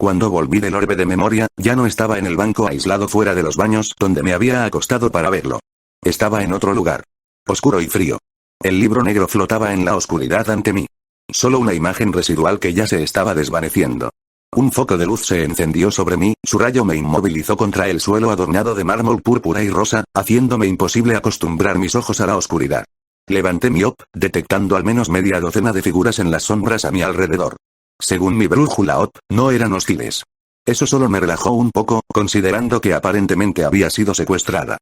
Cuando volví del orbe de memoria, ya no estaba en el banco aislado fuera de los baños donde me había acostado para verlo. Estaba en otro lugar. Oscuro y frío. El libro negro flotaba en la oscuridad ante mí. Solo una imagen residual que ya se estaba desvaneciendo. Un foco de luz se encendió sobre mí, su rayo me inmovilizó contra el suelo adornado de mármol púrpura y rosa, haciéndome imposible acostumbrar mis ojos a la oscuridad. Levanté mi OP, detectando al menos media docena de figuras en las sombras a mi alrededor. Según mi brújula OP, no eran hostiles. Eso solo me relajó un poco, considerando que aparentemente había sido secuestrada.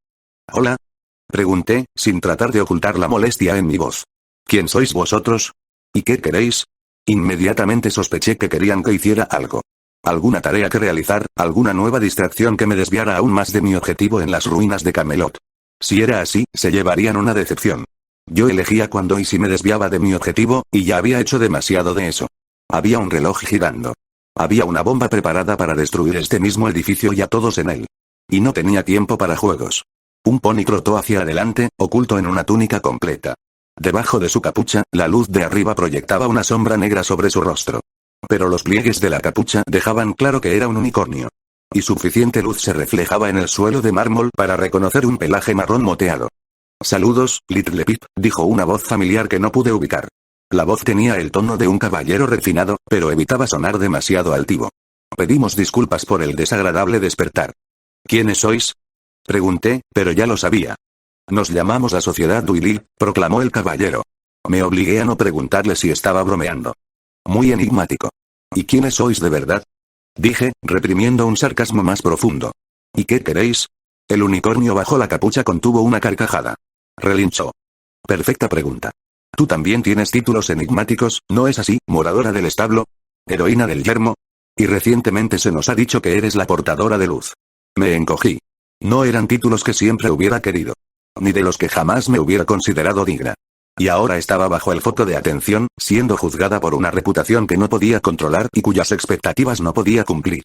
¿Hola? Pregunté, sin tratar de ocultar la molestia en mi voz. ¿Quién sois vosotros? ¿Y qué queréis? Inmediatamente sospeché que querían que hiciera algo. Alguna tarea que realizar, alguna nueva distracción que me desviara aún más de mi objetivo en las ruinas de Camelot. Si era así, se llevarían una decepción. Yo elegía cuándo y si me desviaba de mi objetivo, y ya había hecho demasiado de eso. Había un reloj girando. Había una bomba preparada para destruir este mismo edificio y a todos en él. Y no tenía tiempo para juegos. Un pony trotó hacia adelante, oculto en una túnica completa. Debajo de su capucha, la luz de arriba proyectaba una sombra negra sobre su rostro. Pero los pliegues de la capucha dejaban claro que era un unicornio. Y suficiente luz se reflejaba en el suelo de mármol para reconocer un pelaje marrón moteado. «Saludos, Little Pip», dijo una voz familiar que no pude ubicar. La voz tenía el tono de un caballero refinado, pero evitaba sonar demasiado altivo. Pedimos disculpas por el desagradable despertar. ¿Quiénes sois? Pregunté, pero ya lo sabía. Nos llamamos la Sociedad Duilil, proclamó el caballero. Me obligué a no preguntarle si estaba bromeando. Muy enigmático. ¿Y quiénes sois de verdad? Dije, reprimiendo un sarcasmo más profundo. ¿Y qué queréis? El unicornio bajo la capucha contuvo una carcajada. Relinchó. Perfecta pregunta. Tú también tienes títulos enigmáticos, ¿no es así, moradora del establo? ¿Heroína del yermo? Y recientemente se nos ha dicho que eres la portadora de luz. Me encogí. No eran títulos que siempre hubiera querido. Ni de los que jamás me hubiera considerado digna. Y ahora estaba bajo el foco de atención, siendo juzgada por una reputación que no podía controlar y cuyas expectativas no podía cumplir.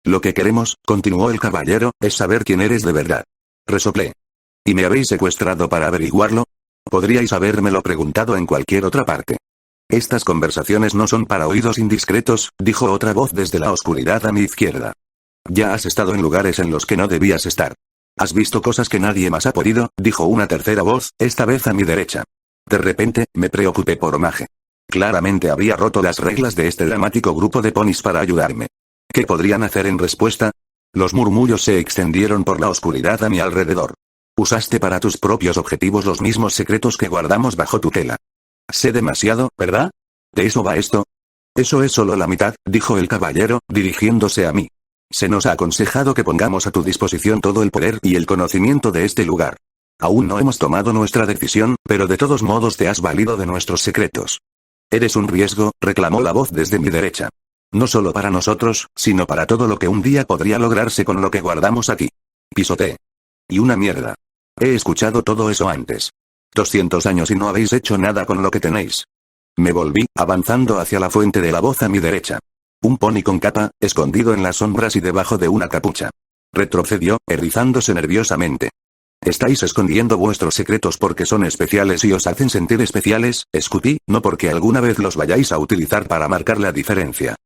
Lo que queremos, continuó el caballero, es saber quién eres de verdad. Resoplé. ¿Y me habéis secuestrado para averiguarlo? Podríais habérmelo preguntado en cualquier otra parte. Estas conversaciones no son para oídos indiscretos, dijo otra voz desde la oscuridad a mi izquierda. Ya has estado en lugares en los que no debías estar. Has visto cosas que nadie más ha podido, dijo una tercera voz, esta vez a mi derecha. De repente, me preocupé por Mage. Claramente había roto las reglas de este dramático grupo de ponis para ayudarme. ¿Qué podrían hacer en respuesta? Los murmullos se extendieron por la oscuridad a mi alrededor. Usaste para tus propios objetivos los mismos secretos que guardamos bajo tutela. Sé demasiado, ¿verdad? ¿De eso va esto? Eso es solo la mitad, dijo el caballero, dirigiéndose a mí. Se nos ha aconsejado que pongamos a tu disposición todo el poder y el conocimiento de este lugar. Aún no hemos tomado nuestra decisión, pero de todos modos te has valido de nuestros secretos. Eres un riesgo, reclamó la voz desde mi derecha. No solo para nosotros, sino para todo lo que un día podría lograrse con lo que guardamos aquí. Pisoteé. Y una mierda. He escuchado todo eso antes. 200 años y no habéis hecho nada con lo que tenéis. Me volví, avanzando hacia la fuente de la voz a mi derecha. Un pony con capa, escondido en las sombras y debajo de una capucha. Retrocedió, erizándose nerviosamente. Estáis escondiendo vuestros secretos porque son especiales y os hacen sentir especiales, escupí, no porque alguna vez los vayáis a utilizar para marcar la diferencia.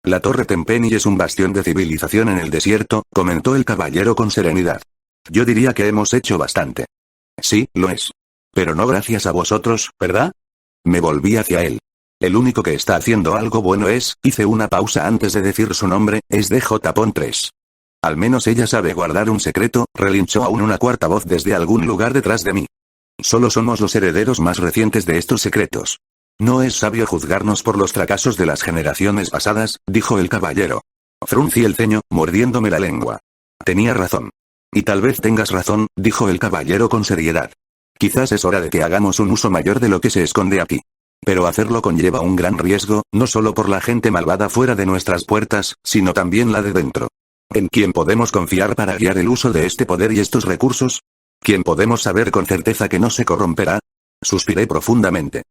La Torre Tempeni es un bastión de civilización en el desierto, comentó el caballero con serenidad. Yo diría que hemos hecho bastante. Sí, lo es. Pero no gracias a vosotros, ¿verdad? Me volví hacia él. El único que está haciendo algo bueno hice una pausa antes de decir su nombre, es DJ-3. Al menos ella sabe guardar un secreto, relinchó aún una cuarta voz desde algún lugar detrás de mí. Solo somos los herederos más recientes de estos secretos. No es sabio juzgarnos por los fracasos de las generaciones pasadas, dijo el caballero. Fruncí el ceño, mordiéndome la lengua. Tenía razón. Y tal vez tengas razón, dijo el caballero con seriedad. Quizás es hora de que hagamos un uso mayor de lo que se esconde aquí. Pero hacerlo conlleva un gran riesgo, no solo por la gente malvada fuera de nuestras puertas, sino también la de dentro. ¿En quién podemos confiar para guiar el uso de este poder y estos recursos? ¿Quién podemos saber con certeza que no se corromperá? Suspiré profundamente.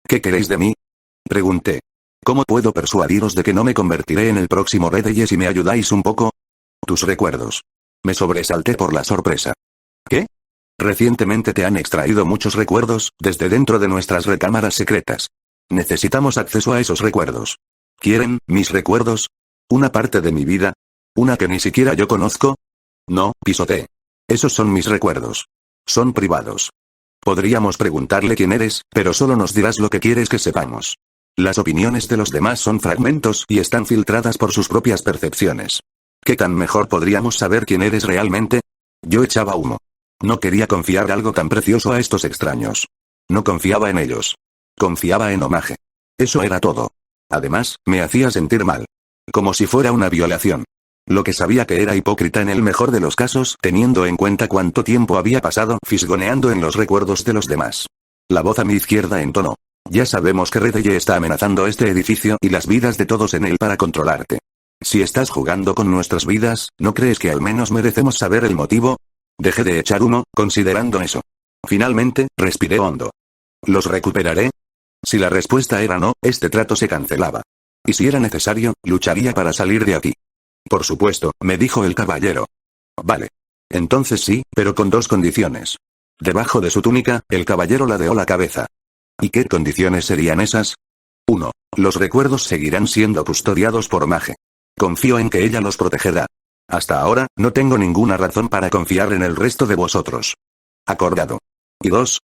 ¿Qué queréis de mí? Pregunté. ¿Cómo puedo persuadiros de que no me convertiré en el próximo rey si me ayudáis un poco? Tus recuerdos. Me sobresalté por la sorpresa. ¿Qué? Recientemente te han extraído muchos recuerdos, desde dentro de nuestras recámaras secretas. Necesitamos acceso a esos recuerdos. ¿Quieren mis recuerdos? ¿Una parte de mi vida? ¿Una que ni siquiera yo conozco? No, pisoteé. Esos son mis recuerdos. Son privados. Podríamos preguntarle quién eres, pero solo nos dirás lo que quieres que sepamos. Las opiniones de los demás son fragmentos y están filtradas por sus propias percepciones. ¿Qué tan mejor podríamos saber quién eres realmente? Yo echaba humo. No quería confiar algo tan precioso a estos extraños. No confiaba en ellos. Confiaba en Omage. Eso era todo. Además, me hacía sentir mal. Como si fuera una violación. Lo que sabía que era hipócrita en el mejor de los casos, teniendo en cuenta cuánto tiempo había pasado fisgoneando en los recuerdos de los demás. La voz a mi izquierda entonó. Ya sabemos que Redeye está amenazando este edificio y las vidas de todos en él para controlarte. Si estás jugando con nuestras vidas, ¿no crees que al menos merecemos saber el motivo? Dejé de echar humo, considerando eso. Finalmente, respiré hondo. ¿Los recuperaré? Si la respuesta era no, este trato se cancelaba. Y si era necesario, lucharía para salir de aquí. Por supuesto, me dijo el caballero. Vale. Entonces sí, pero con dos condiciones. Debajo de su túnica, el caballero ladeó la cabeza. ¿Y qué condiciones serían esas? 1. Los recuerdos seguirán siendo custodiados por Omage. Confío en que ella los protegerá. Hasta ahora, no tengo ninguna razón para confiar en el resto de vosotros. Acordado. Y 2.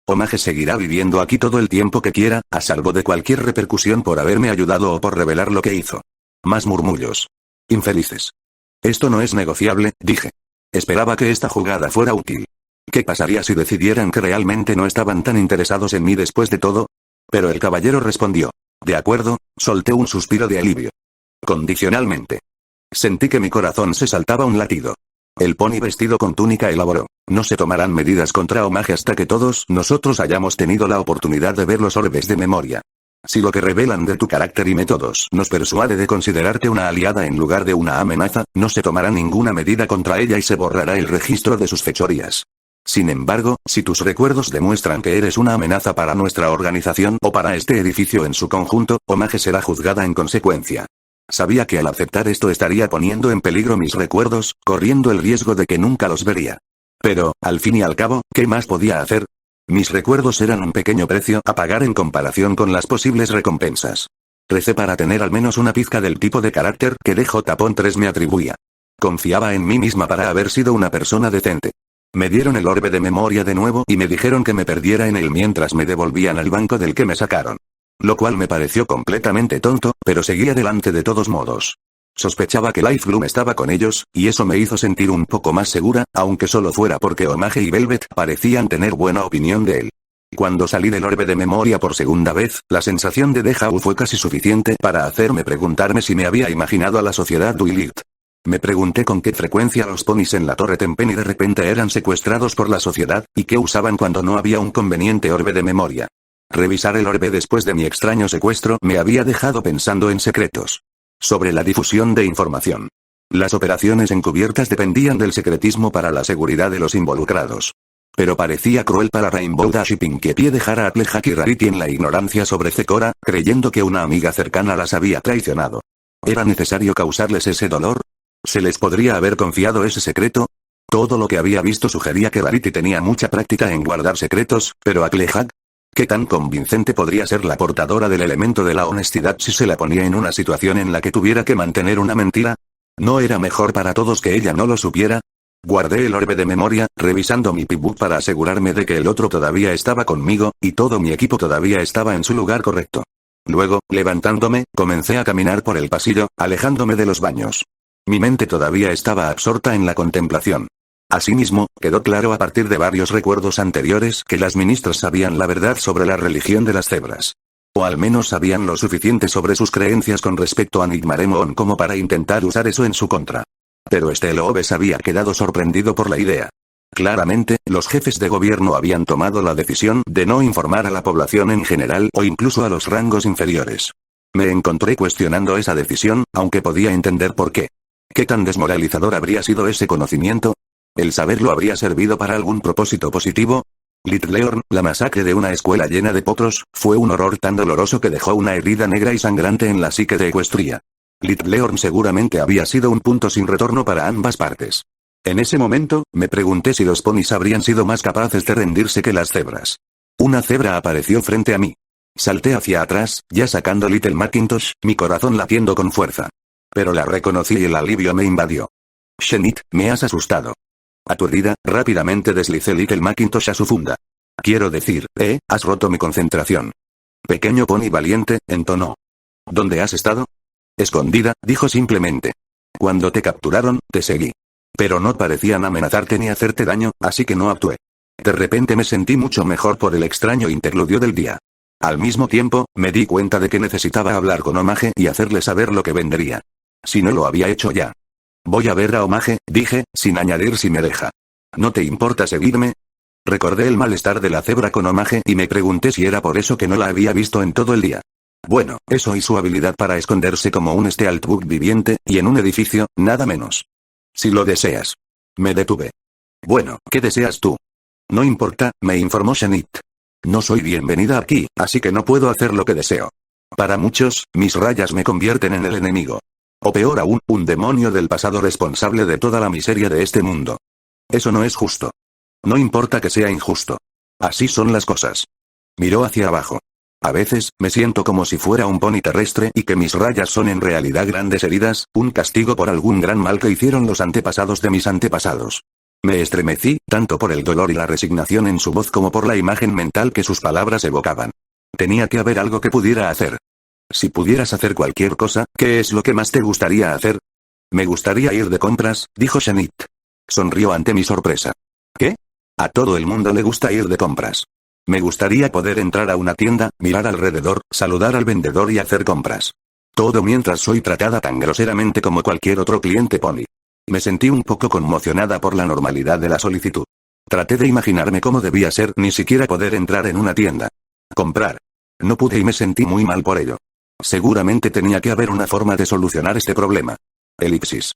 Omage seguirá viviendo aquí todo el tiempo que quiera, a salvo de cualquier repercusión por haberme ayudado o por revelar lo que hizo. Más murmullos. Infelices. Esto no es negociable, dije. Esperaba que esta jugada fuera útil. ¿Qué pasaría si decidieran que realmente no estaban tan interesados en mí después de todo? Pero el caballero respondió. De acuerdo, solté un suspiro de alivio. Condicionalmente. Sentí que mi corazón se saltaba un latido. El pony vestido con túnica elaboró. No se tomarán medidas contra Omage hasta que todos nosotros hayamos tenido la oportunidad de ver los orbes de memoria. Si lo que revelan de tu carácter y métodos nos persuade de considerarte una aliada en lugar de una amenaza, no se tomará ninguna medida contra ella y se borrará el registro de sus fechorías. Sin embargo, si tus recuerdos demuestran que eres una amenaza para nuestra organización o para este edificio en su conjunto, Omage será juzgada en consecuencia. Sabía que al aceptar esto estaría poniendo en peligro mis recuerdos, corriendo el riesgo de que nunca los vería. Pero, al fin y al cabo, ¿qué más podía hacer? Mis recuerdos eran un pequeño precio a pagar en comparación con las posibles recompensas. Recé para tener al menos una pizca del tipo de carácter que DJ-3 me atribuía. Confiaba en mí misma para haber sido una persona decente. Me dieron el orbe de memoria de nuevo y me dijeron que me perdiera en él mientras me devolvían al banco del que me sacaron. Lo cual me pareció completamente tonto, pero seguí adelante de todos modos. Sospechaba que Life Bloom estaba con ellos, y eso me hizo sentir un poco más segura, aunque solo fuera porque Omage y Velvet parecían tener buena opinión de él. Cuando salí del orbe de memoria por segunda vez, la sensación de déjà vu fue casi suficiente para hacerme preguntarme si me había imaginado a la sociedad Duilit. Me pregunté con qué frecuencia los ponis en la Torre Tenpenny de repente eran secuestrados por la sociedad, y qué usaban cuando no había un conveniente orbe de memoria. Revisar el orbe después de mi extraño secuestro me había dejado pensando en secretos. Sobre la difusión de información. Las operaciones encubiertas dependían del secretismo para la seguridad de los involucrados. Pero parecía cruel para Rainbow Dash y Pinkie Pie dejar a Applejack y Rarity en la ignorancia sobre Zecora, creyendo que una amiga cercana las había traicionado. ¿Era necesario causarles ese dolor? ¿Se les podría haber confiado ese secreto? Todo lo que había visto sugería que Rarity tenía mucha práctica en guardar secretos, pero Applejack... ¿Qué tan convincente podría ser la portadora del elemento de la honestidad si se la ponía en una situación en la que tuviera que mantener una mentira? ¿No era mejor para todos que ella no lo supiera? Guardé el orbe de memoria, revisando mi pibbook para asegurarme de que el otro todavía estaba conmigo, y todo mi equipo todavía estaba en su lugar correcto. Luego, levantándome, comencé a caminar por el pasillo, alejándome de los baños. Mi mente todavía estaba absorta en la contemplación. Asimismo, quedó claro a partir de varios recuerdos anteriores que las ministras sabían la verdad sobre la religión de las cebras. O al menos sabían lo suficiente sobre sus creencias con respecto a Nigmaremon como para intentar usar eso en su contra. Pero Steelooves había quedado sorprendido por la idea. Claramente, los jefes de gobierno habían tomado la decisión de no informar a la población en general o incluso a los rangos inferiores. Me encontré cuestionando esa decisión, aunque podía entender por qué. ¿Qué tan desmoralizador habría sido ese conocimiento? ¿El saberlo habría servido para algún propósito positivo? Litleorn, la masacre de una escuela llena de potros, fue un horror tan doloroso que dejó una herida negra y sangrante en la psique de Equestria. Litleorn seguramente había sido un punto sin retorno para ambas partes. En ese momento, me pregunté si los ponis habrían sido más capaces de rendirse que las cebras. Una cebra apareció frente a mí. Salté hacia atrás, ya sacando Little Macintosh, mi corazón latiendo con fuerza. Pero la reconocí y el alivio me invadió. Shenit, me has asustado. Aturdida, rápidamente deslicé Little Macintosh a su funda. Quiero decir, has roto mi concentración. Pequeño pony valiente, entonó. ¿Dónde has estado? Escondida, dijo simplemente. Cuando te capturaron, te seguí. Pero no parecían amenazarte ni hacerte daño, así que no actué. De repente me sentí mucho mejor por el extraño interludio del día. Al mismo tiempo, me di cuenta de que necesitaba hablar con Omage y hacerle saber lo que vendería. Si no lo había hecho ya. Voy a ver a Omage, dije, sin añadir si me deja. ¿No te importa seguirme? Recordé el malestar de la cebra con Omage y me pregunté si era por eso que no la había visto en todo el día. Bueno, eso y su habilidad para esconderse como un stealthbug viviente, y en un edificio, nada menos. Si lo deseas. Me detuve. Bueno, ¿qué deseas tú? No importa, me informó Shenit. No soy bienvenida aquí, así que no puedo hacer lo que deseo. Para muchos, mis rayas me convierten en el enemigo. O peor aún, un demonio del pasado responsable de toda la miseria de este mundo. Eso no es justo. No importa que sea injusto. Así son las cosas. Miró hacia abajo. A veces, me siento como si fuera un pony terrestre y que mis rayas son en realidad grandes heridas, un castigo por algún gran mal que hicieron los antepasados de mis antepasados. Me estremecí, tanto por el dolor y la resignación en su voz como por la imagen mental que sus palabras evocaban. Tenía que haber algo que pudiera hacer. Si pudieras hacer cualquier cosa, ¿qué es lo que más te gustaría hacer? Me gustaría ir de compras, dijo Shenit. Sonrió ante mi sorpresa. ¿Qué? A todo el mundo le gusta ir de compras. Me gustaría poder entrar a una tienda, mirar alrededor, saludar al vendedor y hacer compras. Todo mientras soy tratada tan groseramente como cualquier otro cliente pony. Me sentí un poco conmocionada por la normalidad de la solicitud. Traté de imaginarme cómo debía ser ni siquiera poder entrar en una tienda. Comprar. No pude y me sentí muy mal por ello. Seguramente tenía que haber una forma de solucionar este problema. Elipsis.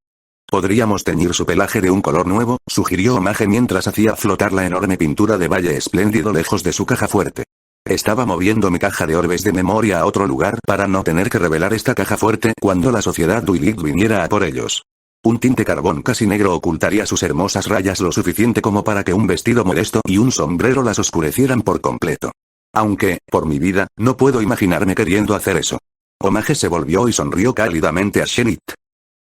Podríamos teñir su pelaje de un color nuevo, sugirió Omage mientras hacía flotar la enorme pintura de Valle Espléndido lejos de su caja fuerte. Estaba moviendo mi caja de orbes de memoria a otro lugar para no tener que revelar esta caja fuerte cuando la sociedad Duilit viniera a por ellos. Un tinte carbón casi negro ocultaría sus hermosas rayas lo suficiente como para que un vestido modesto y un sombrero las oscurecieran por completo. Aunque, por mi vida, no puedo imaginarme queriendo hacer eso. Omage se volvió y sonrió cálidamente a Shenit.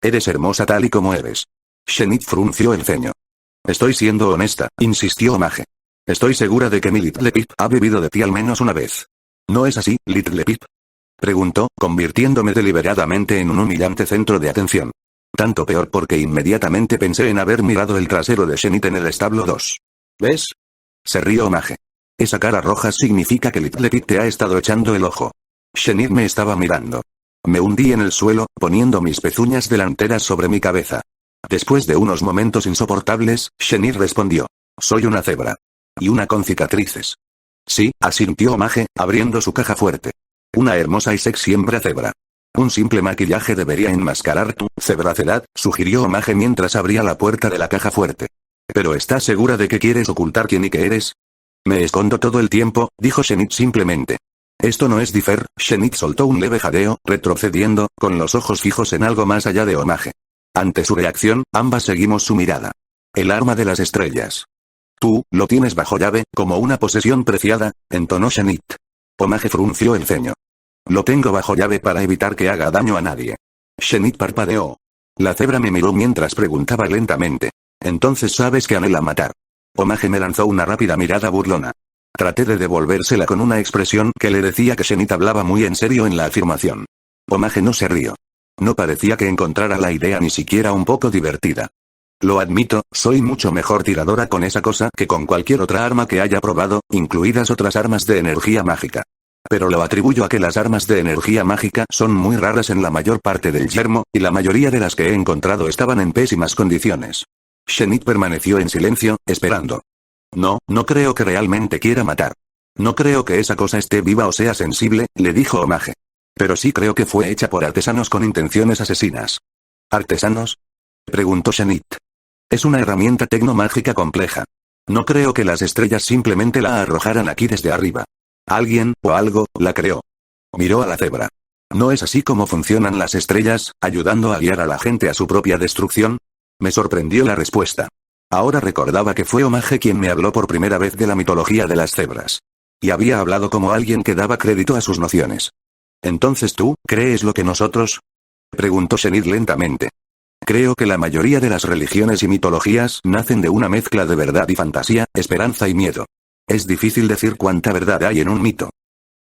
Eres hermosa tal y como eres. Shenit frunció el ceño. Estoy siendo honesta, insistió Omage. Estoy segura de que mi Little Pip ha bebido de ti al menos una vez. ¿No es así, Little Pip? Preguntó, convirtiéndome deliberadamente en un humillante centro de atención. Tanto peor porque inmediatamente pensé en haber mirado el trasero de Shenit en el establo 2. ¿Ves? Se rió Omage. Esa cara roja significa que Little Pip te ha estado echando el ojo. Shenit me estaba mirando. Me hundí en el suelo, poniendo mis pezuñas delanteras sobre mi cabeza. Después de unos momentos insoportables, Shenit respondió. Soy una cebra. Y una con cicatrices. Sí, asintió Omage, abriendo su caja fuerte. Una hermosa y sexy hembra cebra. Un simple maquillaje debería enmascarar tu cebracidad, sugirió Omage mientras abría la puerta de la caja fuerte. ¿Pero estás segura de que quieres ocultar quién y qué eres? Me escondo todo el tiempo, dijo Shenit simplemente. Esto no es Differ, Shenit soltó un leve jadeo, retrocediendo, con los ojos fijos en algo más allá de Omage. Ante su reacción, ambas seguimos su mirada. El arma de las estrellas. Tú, lo tienes bajo llave, como una posesión preciada, entonó Shenit. Omage frunció el ceño. Lo tengo bajo llave para evitar que haga daño a nadie. Shenit parpadeó. La cebra me miró mientras preguntaba lentamente. Entonces sabes que anhela matar. Omage me lanzó una rápida mirada burlona. Traté de devolvérsela con una expresión que le decía que Shenit hablaba muy en serio en la afirmación. Omage no se rió. No parecía que encontrara la idea ni siquiera un poco divertida. Lo admito, soy mucho mejor tiradora con esa cosa que con cualquier otra arma que haya probado, incluidas otras armas de energía mágica. Pero lo atribuyo a que las armas de energía mágica son muy raras en la mayor parte del yermo, y la mayoría de las que he encontrado estaban en pésimas condiciones. Shenit permaneció en silencio, esperando. No creo que realmente quiera matar. No creo que esa cosa esté viva o sea sensible, le dijo Omage. Pero sí creo que fue hecha por artesanos con intenciones asesinas. ¿Artesanos? Preguntó Shenit. Es una herramienta tecnomágica compleja. No creo que las estrellas simplemente la arrojaran aquí desde arriba. Alguien, o algo, la creó. Miró a la cebra. ¿No es así como funcionan las estrellas, ayudando a guiar a la gente a su propia destrucción? Me sorprendió la respuesta. Ahora recordaba que fue Omage quien me habló por primera vez de la mitología de las cebras. Y había hablado como alguien que daba crédito a sus nociones. Entonces tú, ¿crees lo que nosotros? Preguntó Shenid lentamente. Creo que la mayoría de las religiones y mitologías nacen de una mezcla de verdad y fantasía, esperanza y miedo. Es difícil decir cuánta verdad hay en un mito.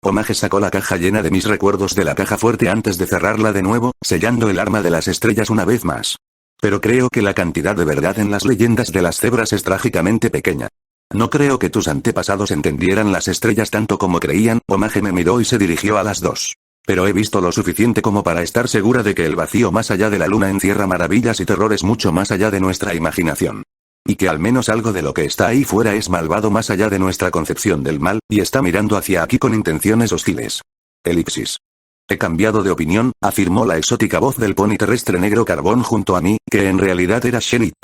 Homage sacó la caja llena de mis recuerdos de la caja fuerte antes de cerrarla de nuevo, sellando el arma de las estrellas una vez más. Pero creo que la cantidad de verdad en las leyendas de las cebras es trágicamente pequeña. No creo que tus antepasados entendieran las estrellas tanto como creían. Homage me miró y se dirigió a las dos. Pero he visto lo suficiente como para estar segura de que el vacío más allá de la luna encierra maravillas y terrores mucho más allá de nuestra imaginación. Y que al menos algo de lo que está ahí fuera es malvado más allá de nuestra concepción del mal, y está mirando hacia aquí con intenciones hostiles. Elipsis. He cambiado de opinión, afirmó la exótica voz del pony terrestre negro carbón junto a mí, que en realidad era Shenit.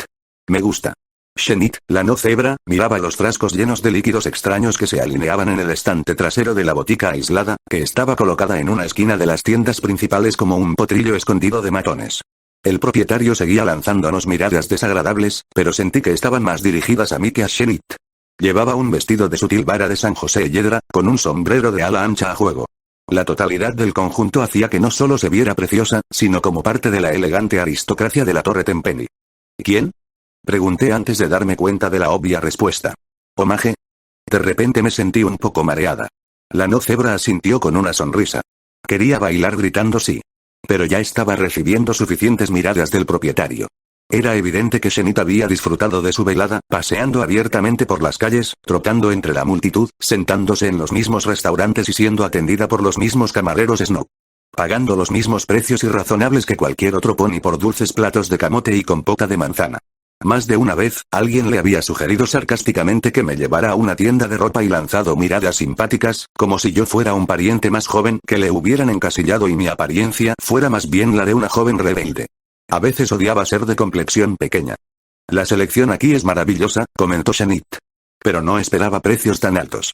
Me gusta. Shenit, la no cebra, miraba los frascos llenos de líquidos extraños que se alineaban en el estante trasero de la botica aislada, que estaba colocada en una esquina de las tiendas principales como un potrillo escondido de matones. El propietario seguía lanzándonos miradas desagradables, pero sentí que estaban más dirigidas a mí que a Shenit. Llevaba un vestido de sutil vara de San José Yedra, con un sombrero de ala ancha a juego. La totalidad del conjunto hacía que no solo se viera preciosa, sino como parte de la elegante aristocracia de la Torre Tempenny. ¿Quién? Pregunté antes de darme cuenta de la obvia respuesta. ¿Homage? De repente me sentí un poco mareada. La no cebra asintió con una sonrisa. Quería bailar gritando sí. Pero ya estaba recibiendo suficientes miradas del propietario. Era evidente que Shenit había disfrutado de su velada, paseando abiertamente por las calles, trotando entre la multitud, sentándose en los mismos restaurantes y siendo atendida por los mismos camareros snob. Pagando los mismos precios irrazonables que cualquier otro pony por dulces platos de camote y compota de manzana. Más de una vez, alguien le había sugerido sarcásticamente que me llevara a una tienda de ropa y lanzado miradas simpáticas, como si yo fuera un pariente más joven que le hubieran encasillado y mi apariencia fuera más bien la de una joven rebelde. A veces odiaba ser de complexión pequeña. La selección aquí es maravillosa, comentó Shenit. Pero no esperaba precios tan altos.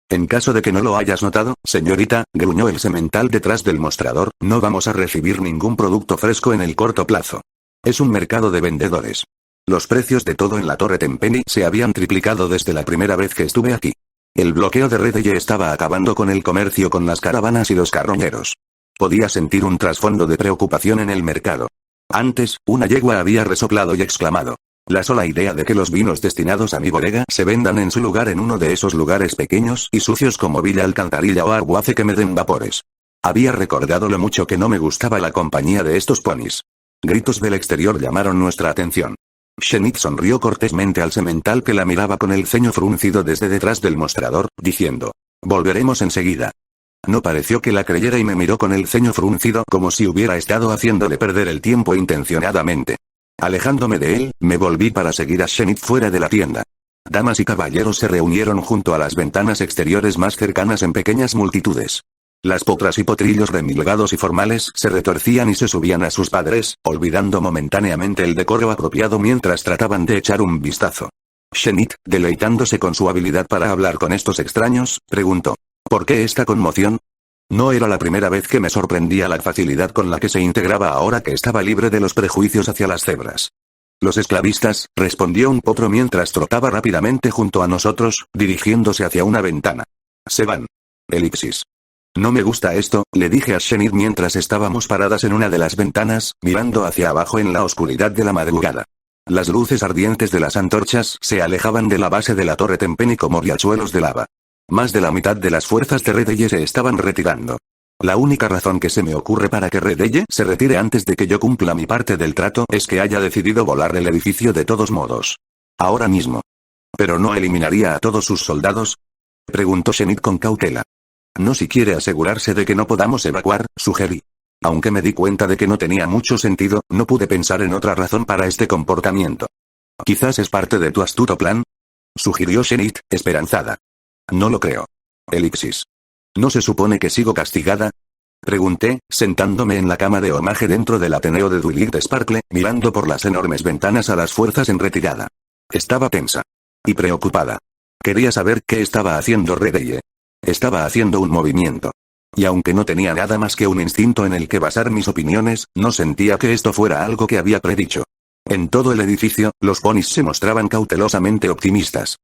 En caso de que no lo hayas notado, señorita, gruñó el semental detrás del mostrador, no vamos a recibir ningún producto fresco en el corto plazo. Es un mercado de vendedores. Los precios de todo en la Torre Tempenny se habían triplicado desde la primera vez que estuve aquí. El bloqueo de Redeye estaba acabando con el comercio con las caravanas y los carroñeros. Podía sentir un trasfondo de preocupación en el mercado. Antes, una yegua había resoplado y exclamado. La sola idea de que los vinos destinados a mi bodega se vendan en su lugar en uno de esos lugares pequeños y sucios como Villa Alcantarilla o Argo hace que me den vapores. Había recordado lo mucho que no me gustaba la compañía de estos ponis. Gritos del exterior llamaron nuestra atención. Shenit sonrió cortésmente al semental que la miraba con el ceño fruncido desde detrás del mostrador, diciendo. Volveremos enseguida. No pareció que la creyera y me miró con el ceño fruncido como si hubiera estado haciéndole perder el tiempo intencionadamente. Alejándome de él, me volví para seguir a Shenit fuera de la tienda. Damas y caballeros se reunieron junto a las ventanas exteriores más cercanas en pequeñas multitudes. Las potras y potrillos remilgados y formales se retorcían y se subían a sus padres, olvidando momentáneamente el decoro apropiado mientras trataban de echar un vistazo. Shenit, deleitándose con su habilidad para hablar con estos extraños, preguntó. ¿Por qué esta conmoción? No era la primera vez que me sorprendía la facilidad con la que se integraba ahora que estaba libre de los prejuicios hacia las cebras. Los esclavistas, respondió un potro mientras trotaba rápidamente junto a nosotros, dirigiéndose hacia una ventana. Se van. Elipsis. No me gusta esto, le dije a Shenit mientras estábamos paradas en una de las ventanas, mirando hacia abajo en la oscuridad de la madrugada. Las luces ardientes de las antorchas se alejaban de la base de la Torre Tempenny como riachuelos de lava. Más de la mitad de las fuerzas de Redeye se estaban retirando. La única razón que se me ocurre para que Redeye se retire antes de que yo cumpla mi parte del trato es que haya decidido volar el edificio de todos modos. Ahora mismo. ¿Pero no eliminaría a todos sus soldados? Preguntó Shenit con cautela. No si quiere asegurarse de que no podamos evacuar, sugerí. Aunque me di cuenta de que no tenía mucho sentido, no pude pensar en otra razón para este comportamiento. Quizás es parte de tu astuto plan, sugirió Shenit, esperanzada. No lo creo. Elipsis. ¿No se supone que sigo castigada? Pregunté, sentándome en la cama de Homage dentro del Ateneo de Duilit Sparkle, mirando por las enormes ventanas a las fuerzas en retirada. Estaba tensa. Y preocupada. Quería saber qué estaba haciendo Redeye. Estaba haciendo un movimiento. Y aunque no tenía nada más que un instinto en el que basar mis opiniones, no sentía que esto fuera algo que había predicho. En todo el edificio, los ponis se mostraban cautelosamente optimistas.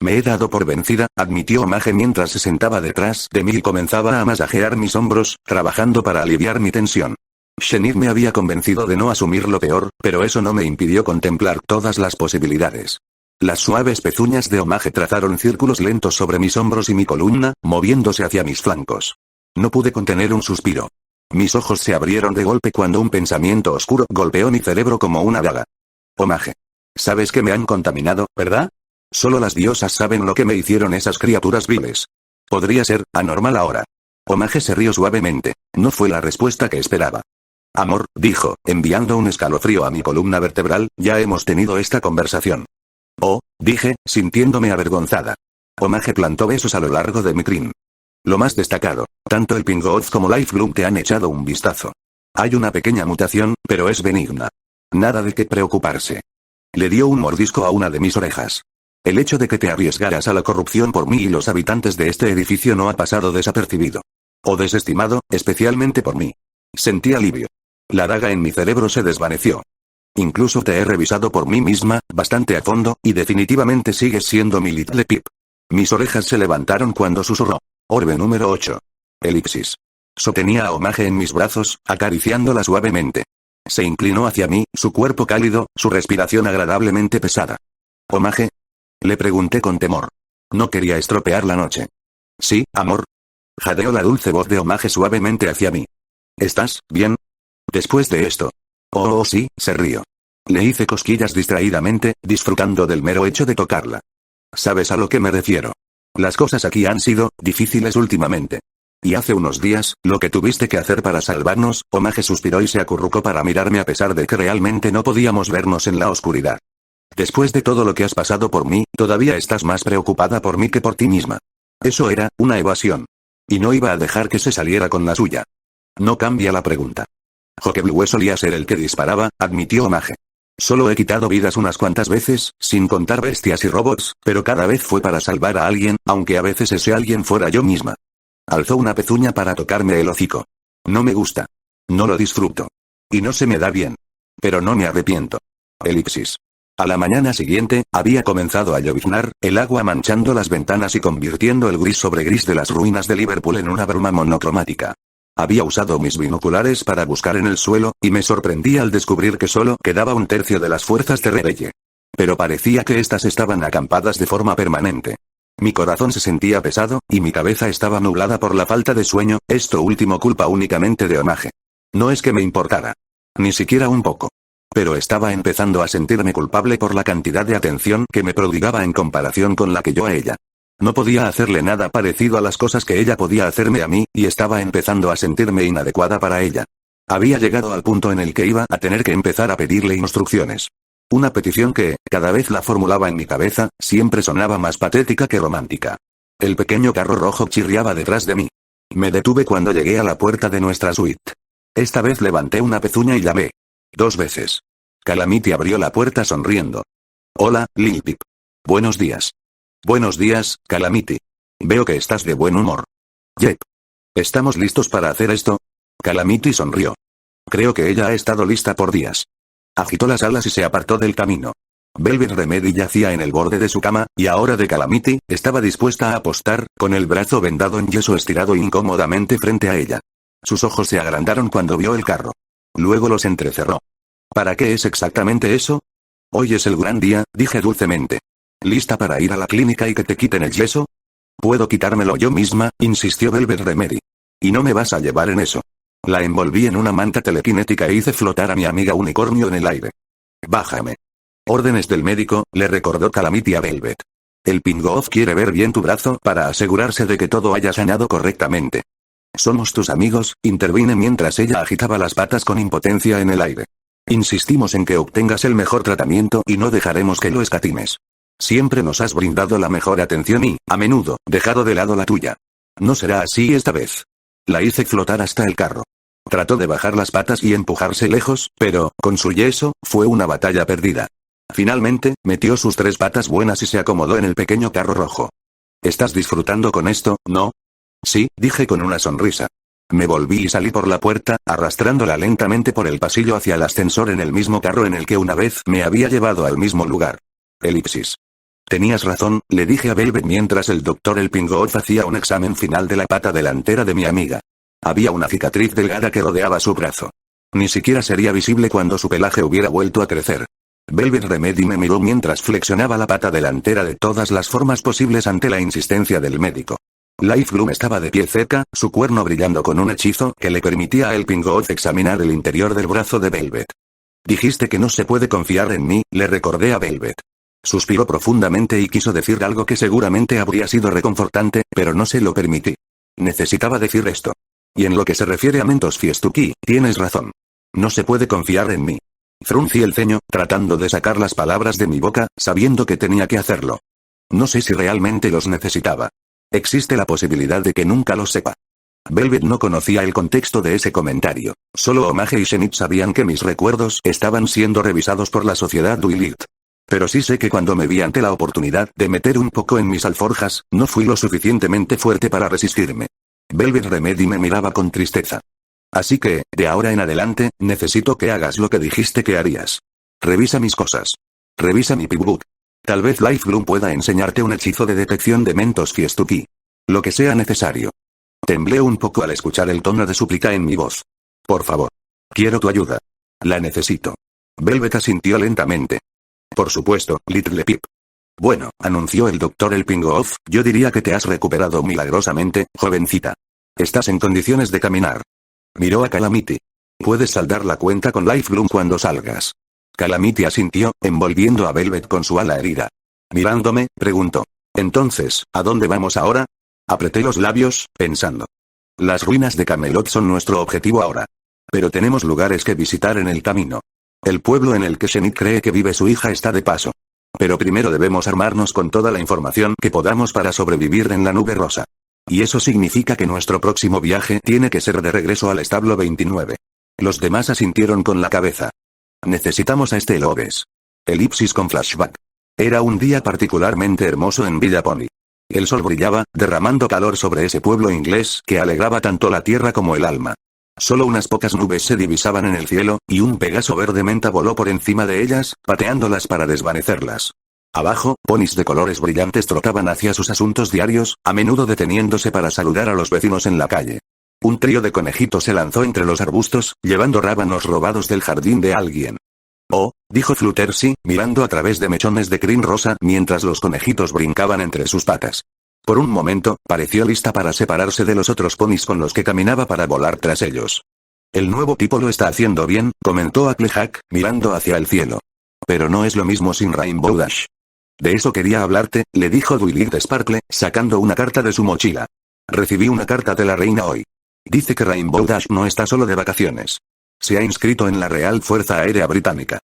Me he dado por vencida, admitió Homage mientras se sentaba detrás de mí y comenzaba a masajear mis hombros, trabajando para aliviar mi tensión. Shenif me había convencido de no asumir lo peor, pero eso no me impidió contemplar todas las posibilidades. Las suaves pezuñas de Omage trazaron círculos lentos sobre mis hombros y mi columna, moviéndose hacia mis flancos. No pude contener un suspiro. Mis ojos se abrieron de golpe cuando un pensamiento oscuro golpeó mi cerebro como una daga. Omage. Sabes que me han contaminado, ¿verdad? Solo las diosas saben lo que me hicieron esas criaturas viles. Podría ser anormal ahora. Omage se rió suavemente. No fue la respuesta que esperaba. Amor, dijo, enviando un escalofrío a mi columna vertebral, ya hemos tenido esta conversación. Oh, dije, sintiéndome avergonzada. Omage plantó besos a lo largo de mi crin. Lo más destacado, tanto el Pingoth como Life Bloom te han echado un vistazo. Hay una pequeña mutación, pero es benigna. Nada de qué preocuparse. Le dio un mordisco a una de mis orejas. El hecho de que te arriesgaras a la corrupción por mí y los habitantes de este edificio no ha pasado desapercibido. O desestimado, especialmente por mí. Sentí alivio. La daga en mi cerebro se desvaneció. Incluso te he revisado por mí misma, bastante a fondo, y definitivamente sigues siendo mi Little Pip. Mis orejas se levantaron cuando susurró. Orbe número 8. Elipsis. Sostenía a Omage en mis brazos, acariciándola suavemente. Se inclinó hacia mí, su cuerpo cálido, su respiración agradablemente pesada. ¿Omage? Le pregunté con temor. No quería estropear la noche. Sí, amor. Jadeó la dulce voz de Omage suavemente hacia mí. ¿Estás bien? Después de esto. Oh, sí, se rió. Le hice cosquillas distraídamente, disfrutando del mero hecho de tocarla. ¿Sabes a lo que me refiero? Las cosas aquí han sido difíciles últimamente. Y hace unos días, lo que tuviste que hacer para salvarnos, Omage suspiró y se acurrucó para mirarme a pesar de que realmente no podíamos vernos en la oscuridad. Después de todo lo que has pasado por mí, todavía estás más preocupada por mí que por ti misma. Eso era una evasión. Y no iba a dejar que se saliera con la suya. No cambia la pregunta. Jokeblue solía ser el que disparaba, admitió Omage. Solo he quitado vidas unas cuantas veces, sin contar bestias y robots, pero cada vez fue para salvar a alguien, aunque a veces ese alguien fuera yo misma. Alzó una pezuña para tocarme el hocico. No me gusta. No lo disfruto. Y no se me da bien. Pero no me arrepiento. Elipsis. A la mañana siguiente, había comenzado a lloviznar, el agua manchando las ventanas y convirtiendo el gris sobre gris de las ruinas de Liverpool en una bruma monocromática. Había usado mis binoculares para buscar en el suelo, y me sorprendí al descubrir que solo quedaba un tercio de las fuerzas de Rebelle. Pero parecía que éstas estaban acampadas de forma permanente. Mi corazón se sentía pesado, y mi cabeza estaba nublada por la falta de sueño, esto último culpa únicamente de Omage. No es que me importara. Ni siquiera un poco. Pero estaba empezando a sentirme culpable por la cantidad de atención que me prodigaba en comparación con la que yo a ella. No podía hacerle nada parecido a las cosas que ella podía hacerme a mí, y estaba empezando a sentirme inadecuada para ella. Había llegado al punto en el que iba a tener que empezar a pedirle instrucciones. Una petición que, cada vez la formulaba en mi cabeza, siempre sonaba más patética que romántica. El pequeño carro rojo chirriaba detrás de mí. Me detuve cuando llegué a la puerta de nuestra suite. Esta vez levanté una pezuña y llamé. 2 veces. Calamity abrió la puerta sonriendo. Hola, Lil Pip. Buenos días. Buenos días, Calamity. Veo que estás de buen humor. Yep. ¿Estamos listos para hacer esto? Calamity sonrió. Creo que ella ha estado lista por días. Agitó las alas y se apartó del camino. Velvet Remedy yacía en el borde de su cama, y ahora de Calamity, estaba dispuesta a apostar, con el brazo vendado en yeso estirado incómodamente frente a ella. Sus ojos se agrandaron cuando vio el carro. Luego los entrecerró. ¿Para qué es exactamente eso? Hoy es el gran día, dije dulcemente. ¿Lista para ir a la clínica y que te quiten el yeso? Puedo quitármelo yo misma, insistió Velvet Remedy. Y no me vas a llevar en eso. La envolví en una manta telequinética e hice flotar a mi amiga unicornio en el aire. Bájame. Órdenes del médico, le recordó Calamity a Velvet. El Pingoth quiere ver bien tu brazo para asegurarse de que todo haya sanado correctamente. Somos tus amigos, intervine mientras ella agitaba las patas con impotencia en el aire. Insistimos en que obtengas el mejor tratamiento y no dejaremos que lo escatimes. Siempre nos has brindado la mejor atención y, a menudo, dejado de lado la tuya. No será así esta vez. La hice flotar hasta el carro. Trató de bajar las patas y empujarse lejos, pero, con su yeso, fue una batalla perdida. Finalmente, metió sus 3 patas buenas y se acomodó en el pequeño carro rojo. ¿Estás disfrutando con esto, no? Sí, dije con una sonrisa. Me volví y salí por la puerta, arrastrándola lentamente por el pasillo hacia el ascensor en el mismo carro en el que una vez me había llevado al mismo lugar. Elipsis. Tenías razón, le dije a Velvet mientras el doctor El Pingoth hacía un examen final de la pata delantera de mi amiga. Había una cicatriz delgada que rodeaba su brazo. Ni siquiera sería visible cuando su pelaje hubiera vuelto a crecer. Velvet Remedy me miró mientras flexionaba la pata delantera de todas las formas posibles ante la insistencia del médico. Life Bloom estaba de pie cerca, su cuerno brillando con un hechizo que le permitía a Helping Goth examinar el interior del brazo de Velvet. Dijiste que no se puede confiar en mí, le recordé a Velvet. Suspiró profundamente y quiso decir algo que seguramente habría sido reconfortante, pero no se lo permití. Necesitaba decir esto. Y en lo que se refiere a Mentos Fiestuki, tienes razón. No se puede confiar en mí. Fruncí el ceño, tratando de sacar las palabras de mi boca, sabiendo que tenía que hacerlo. No sé si realmente los necesitaba. Existe la posibilidad de que nunca lo sepa. Velvet no conocía el contexto de ese comentario. Solo Omage y Shenit sabían que mis recuerdos estaban siendo revisados por la sociedad Duilit. Pero sí sé que cuando me vi ante la oportunidad de meter un poco en mis alforjas, no fui lo suficientemente fuerte para resistirme. Velvet Remedy me miraba con tristeza. Así que, de ahora en adelante, necesito que hagas lo que dijiste que harías. Revisa mis cosas. Revisa mi pipbook. Tal vez Life Bloom pueda enseñarte un hechizo de detección de Mentos Fiestuki. Lo que sea necesario. Temblé un poco al escuchar el tono de súplica en mi voz. Por favor. Quiero tu ayuda. La necesito. Velvet asintió lentamente. Por supuesto, Little Pip. Bueno, anunció el doctor Helping Goth, yo diría que te has recuperado milagrosamente, jovencita. Estás en condiciones de caminar. Miró a Calamity. Puedes saldar la cuenta con Life Bloom cuando salgas. Calamity asintió, envolviendo a Velvet con su ala herida. Mirándome, preguntó. Entonces, ¿a dónde vamos ahora? Apreté los labios, pensando. Las ruinas de Camelot son nuestro objetivo ahora. Pero tenemos lugares que visitar en el camino. El pueblo en el que Shenit cree que vive su hija está de paso. Pero primero debemos armarnos con toda la información que podamos para sobrevivir en la nube rosa. Y eso significa que nuestro próximo viaje tiene que ser de regreso al establo 29. Los demás asintieron con la cabeza. Necesitamos a este Loves. Elipsis con flashback. Era un día particularmente hermoso en Villa Pony. El sol brillaba, derramando calor sobre ese pueblo inglés que alegraba tanto la tierra como el alma. Solo unas pocas nubes se divisaban en el cielo, y un Pegaso verde menta voló por encima de ellas, pateándolas para desvanecerlas. Abajo, ponis de colores brillantes trotaban hacia sus asuntos diarios, a menudo deteniéndose para saludar a los vecinos en la calle. Un trío de conejitos se lanzó entre los arbustos, llevando rábanos robados del jardín de alguien. Oh, dijo Fluttershy, mirando a través de mechones de crin rosa mientras los conejitos brincaban entre sus patas. Por un momento, pareció lista para separarse de los otros ponis con los que caminaba para volar tras ellos. El nuevo tipo lo está haciendo bien, comentó Applejack, mirando hacia el cielo. Pero no es lo mismo sin Rainbow Dash. De eso quería hablarte, le dijo Duilit Sparkle, sacando una carta de su mochila. Recibí una carta de la reina hoy. Dice que Rainbow Dash no está solo de vacaciones. Se ha inscrito en la Real Fuerza Aérea Británica.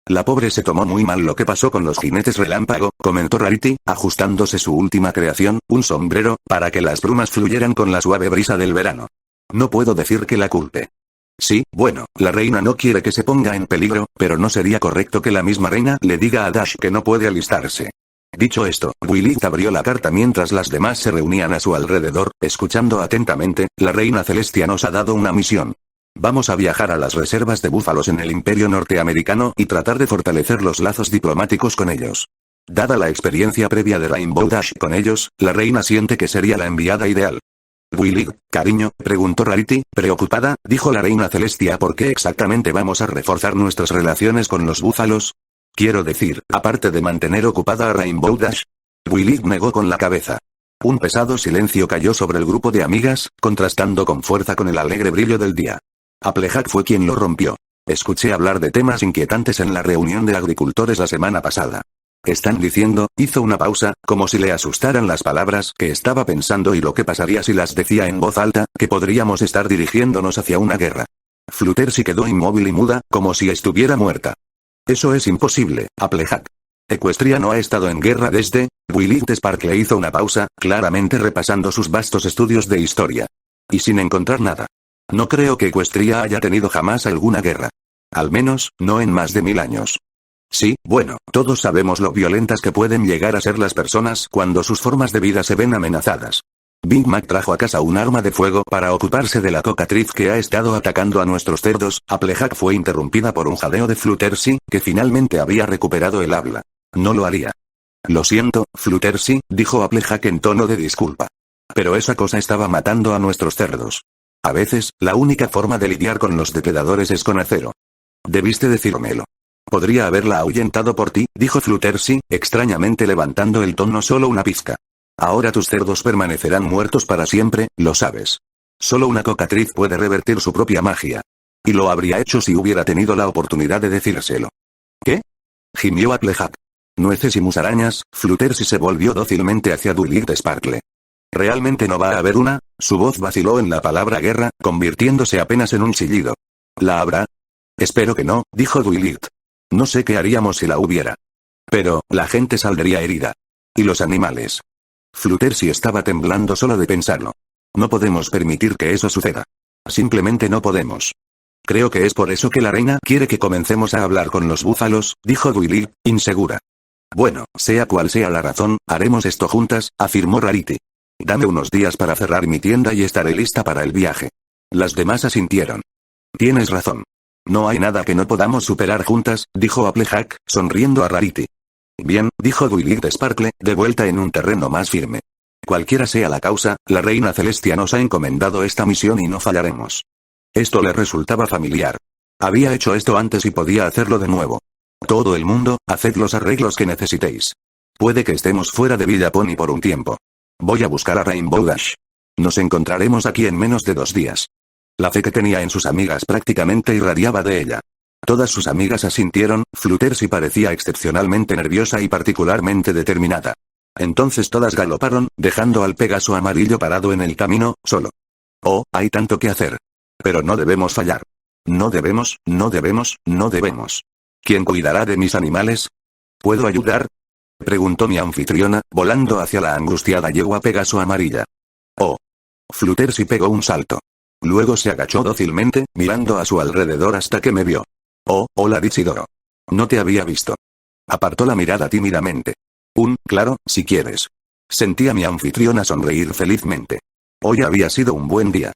La pobre se tomó muy mal lo que pasó con los jinetes relámpago, comentó Rarity, ajustándose su última creación, un sombrero, para que las brumas fluyeran con la suave brisa del verano. No puedo decir que la culpe. Sí, bueno, la reina no quiere que se ponga en peligro, pero no sería correcto que la misma reina le diga a Dash que no puede alistarse. Dicho esto, Willith abrió la carta mientras las demás se reunían a su alrededor, escuchando atentamente, la reina Celestia nos ha dado una misión. Vamos a viajar a las reservas de búfalos en el Imperio Norteamericano y tratar de fortalecer los lazos diplomáticos con ellos. Dada la experiencia previa de Rainbow Dash con ellos, la reina siente que sería la enviada ideal. Willith, cariño, preguntó Rarity, preocupada, dijo la reina Celestia, ¿por qué exactamente vamos a reforzar nuestras relaciones con los búfalos? Quiero decir, aparte de mantener ocupada a Rainbow Dash. Willith negó con la cabeza. Un pesado silencio cayó sobre el grupo de amigas, contrastando con fuerza con el alegre brillo del día. Applejack fue quien lo rompió. Escuché hablar de temas inquietantes en la reunión de agricultores la semana pasada. Están diciendo, hizo una pausa, como si le asustaran las palabras que estaba pensando y lo que pasaría si las decía en voz alta, que podríamos estar dirigiéndonos hacia una guerra. Fluttershy quedó inmóvil y muda, como si estuviera muerta. Eso es imposible, Applejack. Equestria no ha estado en guerra desde... Willith Sparkle hizo una pausa, claramente repasando sus vastos estudios de historia. Y sin encontrar nada. No creo que Equestria haya tenido jamás alguna guerra. Al menos, no en más de 1000 años. Sí, bueno, todos sabemos lo violentas que pueden llegar a ser las personas cuando sus formas de vida se ven amenazadas. Big Mac trajo a casa un arma de fuego para ocuparse de la cocatriz que ha estado atacando a nuestros cerdos. Applejack fue interrumpida por un jadeo de Fluttershy, que finalmente había recuperado el habla. No lo haría. Lo siento, Fluttershy, dijo Applejack en tono de disculpa. Pero esa cosa estaba matando a nuestros cerdos. A veces, la única forma de lidiar con los depredadores es con acero. Debiste decírmelo. Podría haberla ahuyentado por ti, dijo Fluttershy, extrañamente levantando el tono solo una pizca. Ahora tus cerdos permanecerán muertos para siempre, lo sabes. Solo una cocatriz puede revertir su propia magia. Y lo habría hecho si hubiera tenido la oportunidad de decírselo. ¿Qué? Gimió Applejack. Nueces y musarañas. Fluttershy se volvió dócilmente hacia Dullard Sparkle. ¿Realmente no va a haber una? Su voz vaciló en la palabra guerra, convirtiéndose apenas en un chillido. ¿La habrá? Espero que no, dijo Dullard. No sé qué haríamos si la hubiera. Pero, la gente saldría herida. ¿Y los animales? Fluttershy estaba temblando solo de pensarlo. No podemos permitir que eso suceda. Simplemente no podemos. Creo que es por eso que la reina quiere que comencemos a hablar con los búfalos, dijo Dullard, insegura. Bueno, sea cual sea la razón, haremos esto juntas, afirmó Rarity. Dame unos días para cerrar mi tienda y estaré lista para el viaje. Las demás asintieron. Tienes razón. No hay nada que no podamos superar juntas, dijo Applejack, sonriendo a Rarity. Bien, dijo Dullard Sparkle, de vuelta en un terreno más firme. Cualquiera sea la causa, la reina Celestia nos ha encomendado esta misión y no fallaremos. Esto le resultaba familiar. Había hecho esto antes y podía hacerlo de nuevo. Todo el mundo, haced los arreglos que necesitéis. Puede que estemos fuera de Villa Pony por un tiempo. Voy a buscar a Rainbow Dash. Nos encontraremos aquí en menos de 2 días. La fe que tenía en sus amigas prácticamente irradiaba de ella. Todas sus amigas asintieron. Fluttershy parecía excepcionalmente nerviosa y particularmente determinada. Entonces todas galoparon, dejando al Pegaso amarillo parado en el camino, solo. Oh, hay tanto que hacer. Pero no debemos fallar. No debemos, no debemos, no debemos. ¿Quién cuidará de mis animales? ¿Puedo ayudar? Preguntó mi anfitriona, volando hacia la angustiada yegua Pegaso amarilla. Oh. Fluttershy pegó un salto. Luego se agachó dócilmente, mirando a su alrededor hasta que me vio. Oh, hola Dichidoro. No te había visto. Apartó la mirada tímidamente. Claro, si quieres. Sentí a mi anfitriona sonreír felizmente. Hoy había sido un buen día.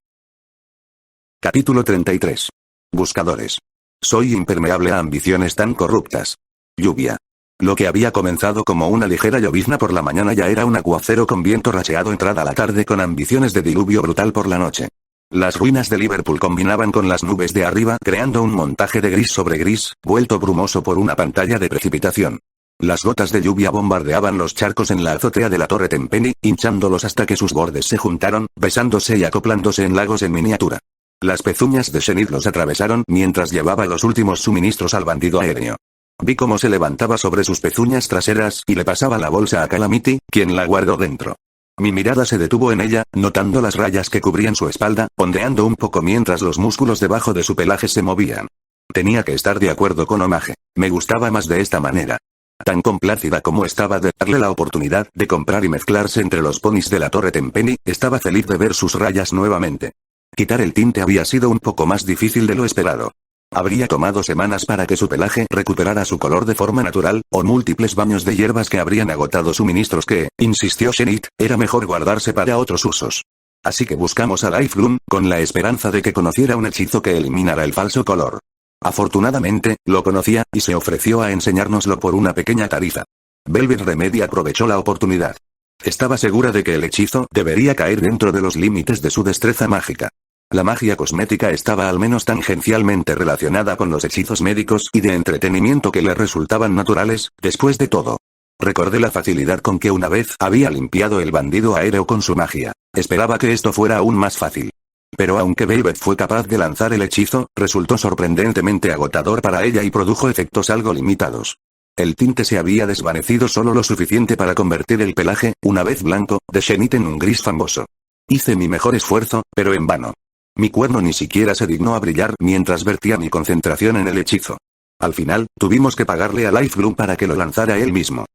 Capítulo 33. Buscadores. Soy impermeable a ambiciones tan corruptas. Lluvia. Lo que había comenzado como una ligera llovizna por la mañana ya era un aguacero con viento racheado entrada la tarde con ambiciones de diluvio brutal por la noche. Las ruinas de Liverpool combinaban con las nubes de arriba creando un montaje de gris sobre gris, vuelto brumoso por una pantalla de precipitación. Las gotas de lluvia bombardeaban los charcos en la azotea de la Torre Tenpenny, hinchándolos hasta que sus bordes se juntaron, besándose y acoplándose en lagos en miniatura. Las pezuñas de Shenid los atravesaron mientras llevaba los últimos suministros al bandido aéreo. Vi cómo se levantaba sobre sus pezuñas traseras y le pasaba la bolsa a Calamity, quien la guardó dentro. Mi mirada se detuvo en ella, notando las rayas que cubrían su espalda, ondeando un poco mientras los músculos debajo de su pelaje se movían. Tenía que estar de acuerdo con Omage. Me gustaba más de esta manera. Tan complácida como estaba de darle la oportunidad de comprar y mezclarse entre los ponis de la Torre Tenpenny, estaba feliz de ver sus rayas nuevamente. Quitar el tinte había sido un poco más difícil de lo esperado. Habría tomado semanas para que su pelaje recuperara su color de forma natural, o múltiples baños de hierbas que habrían agotado suministros que, insistió Shenid, era mejor guardarse para otros usos. Así que buscamos a Lifeloon, con la esperanza de que conociera un hechizo que eliminara el falso color. Afortunadamente, lo conocía, y se ofreció a enseñárnoslo por una pequeña tarifa. Velvet Remedy aprovechó la oportunidad. Estaba segura de que el hechizo debería caer dentro de los límites de su destreza mágica. La magia cosmética estaba al menos tangencialmente relacionada con los hechizos médicos y de entretenimiento que le resultaban naturales, después de todo. Recordé la facilidad con que una vez había limpiado el bandido aéreo con su magia. Esperaba que esto fuera aún más fácil. Pero aunque Velvet fue capaz de lanzar el hechizo, resultó sorprendentemente agotador para ella y produjo efectos algo limitados. El tinte se había desvanecido solo lo suficiente para convertir el pelaje, una vez blanco, de Shenid en un gris fangoso. Hice mi mejor esfuerzo, pero en vano. Mi cuerno ni siquiera se dignó a brillar mientras vertía mi concentración en el hechizo. Al final, tuvimos que pagarle a Lifeloon para que lo lanzara él mismo.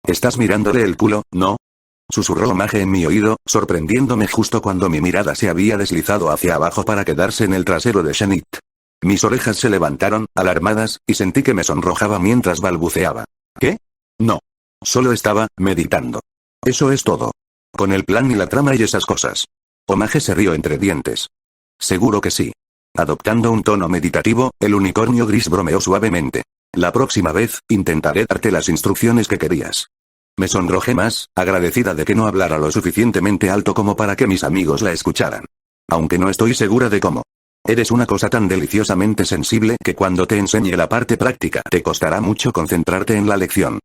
¿Estás mirándole el culo, no? Susurró Omage en mi oído, sorprendiéndome justo cuando mi mirada se había deslizado hacia abajo para quedarse en el trasero de Shenid. Mis orejas se levantaron, alarmadas, y sentí que me sonrojaba mientras balbuceaba. ¿Qué? No. Solo estaba meditando. Eso es todo. Con el plan y la trama y esas cosas. Omage se rió entre dientes. Seguro que sí. Adoptando un tono meditativo, el unicornio gris bromeó suavemente. La próxima vez, intentaré darte las instrucciones que querías. Me sonrojé más, agradecida de que no hablara lo suficientemente alto como para que mis amigos la escucharan. Aunque no estoy segura de cómo. Eres una cosa tan deliciosamente sensible que cuando te enseñe la parte práctica te costará mucho concentrarte en la lección.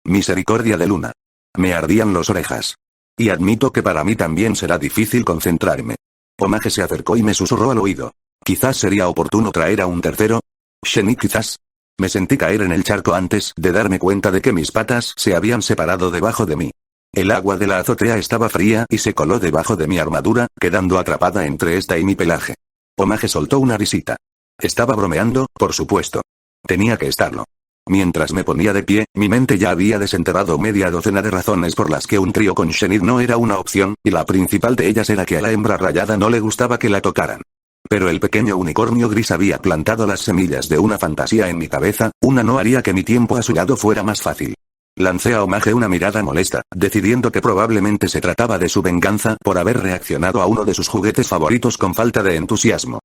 Misericordia de Luna. Me ardían las orejas. Y admito que para mí también será difícil concentrarme. Omage se acercó y me susurró al oído. Quizás sería oportuno traer a un tercero. Shenny quizás. Me sentí caer en el charco antes de darme cuenta de que mis patas se habían separado debajo de mí. El agua de la azotea estaba fría y se coló debajo de mi armadura, quedando atrapada entre esta y mi pelaje. Omage soltó una risita. Estaba bromeando, por supuesto. Tenía que estarlo. Mientras me ponía de pie, mi mente ya había desenterrado media docena de razones por las que un trío con Shenid no era una opción, y la principal de ellas era que a la hembra rayada no le gustaba que la tocaran. Pero el pequeño unicornio gris había plantado las semillas de una fantasía en mi cabeza, una no haría que mi tiempo a su lado fuera más fácil. Lancé a Omage una mirada molesta, decidiendo que probablemente se trataba de su venganza por haber reaccionado a uno de sus juguetes favoritos con falta de entusiasmo.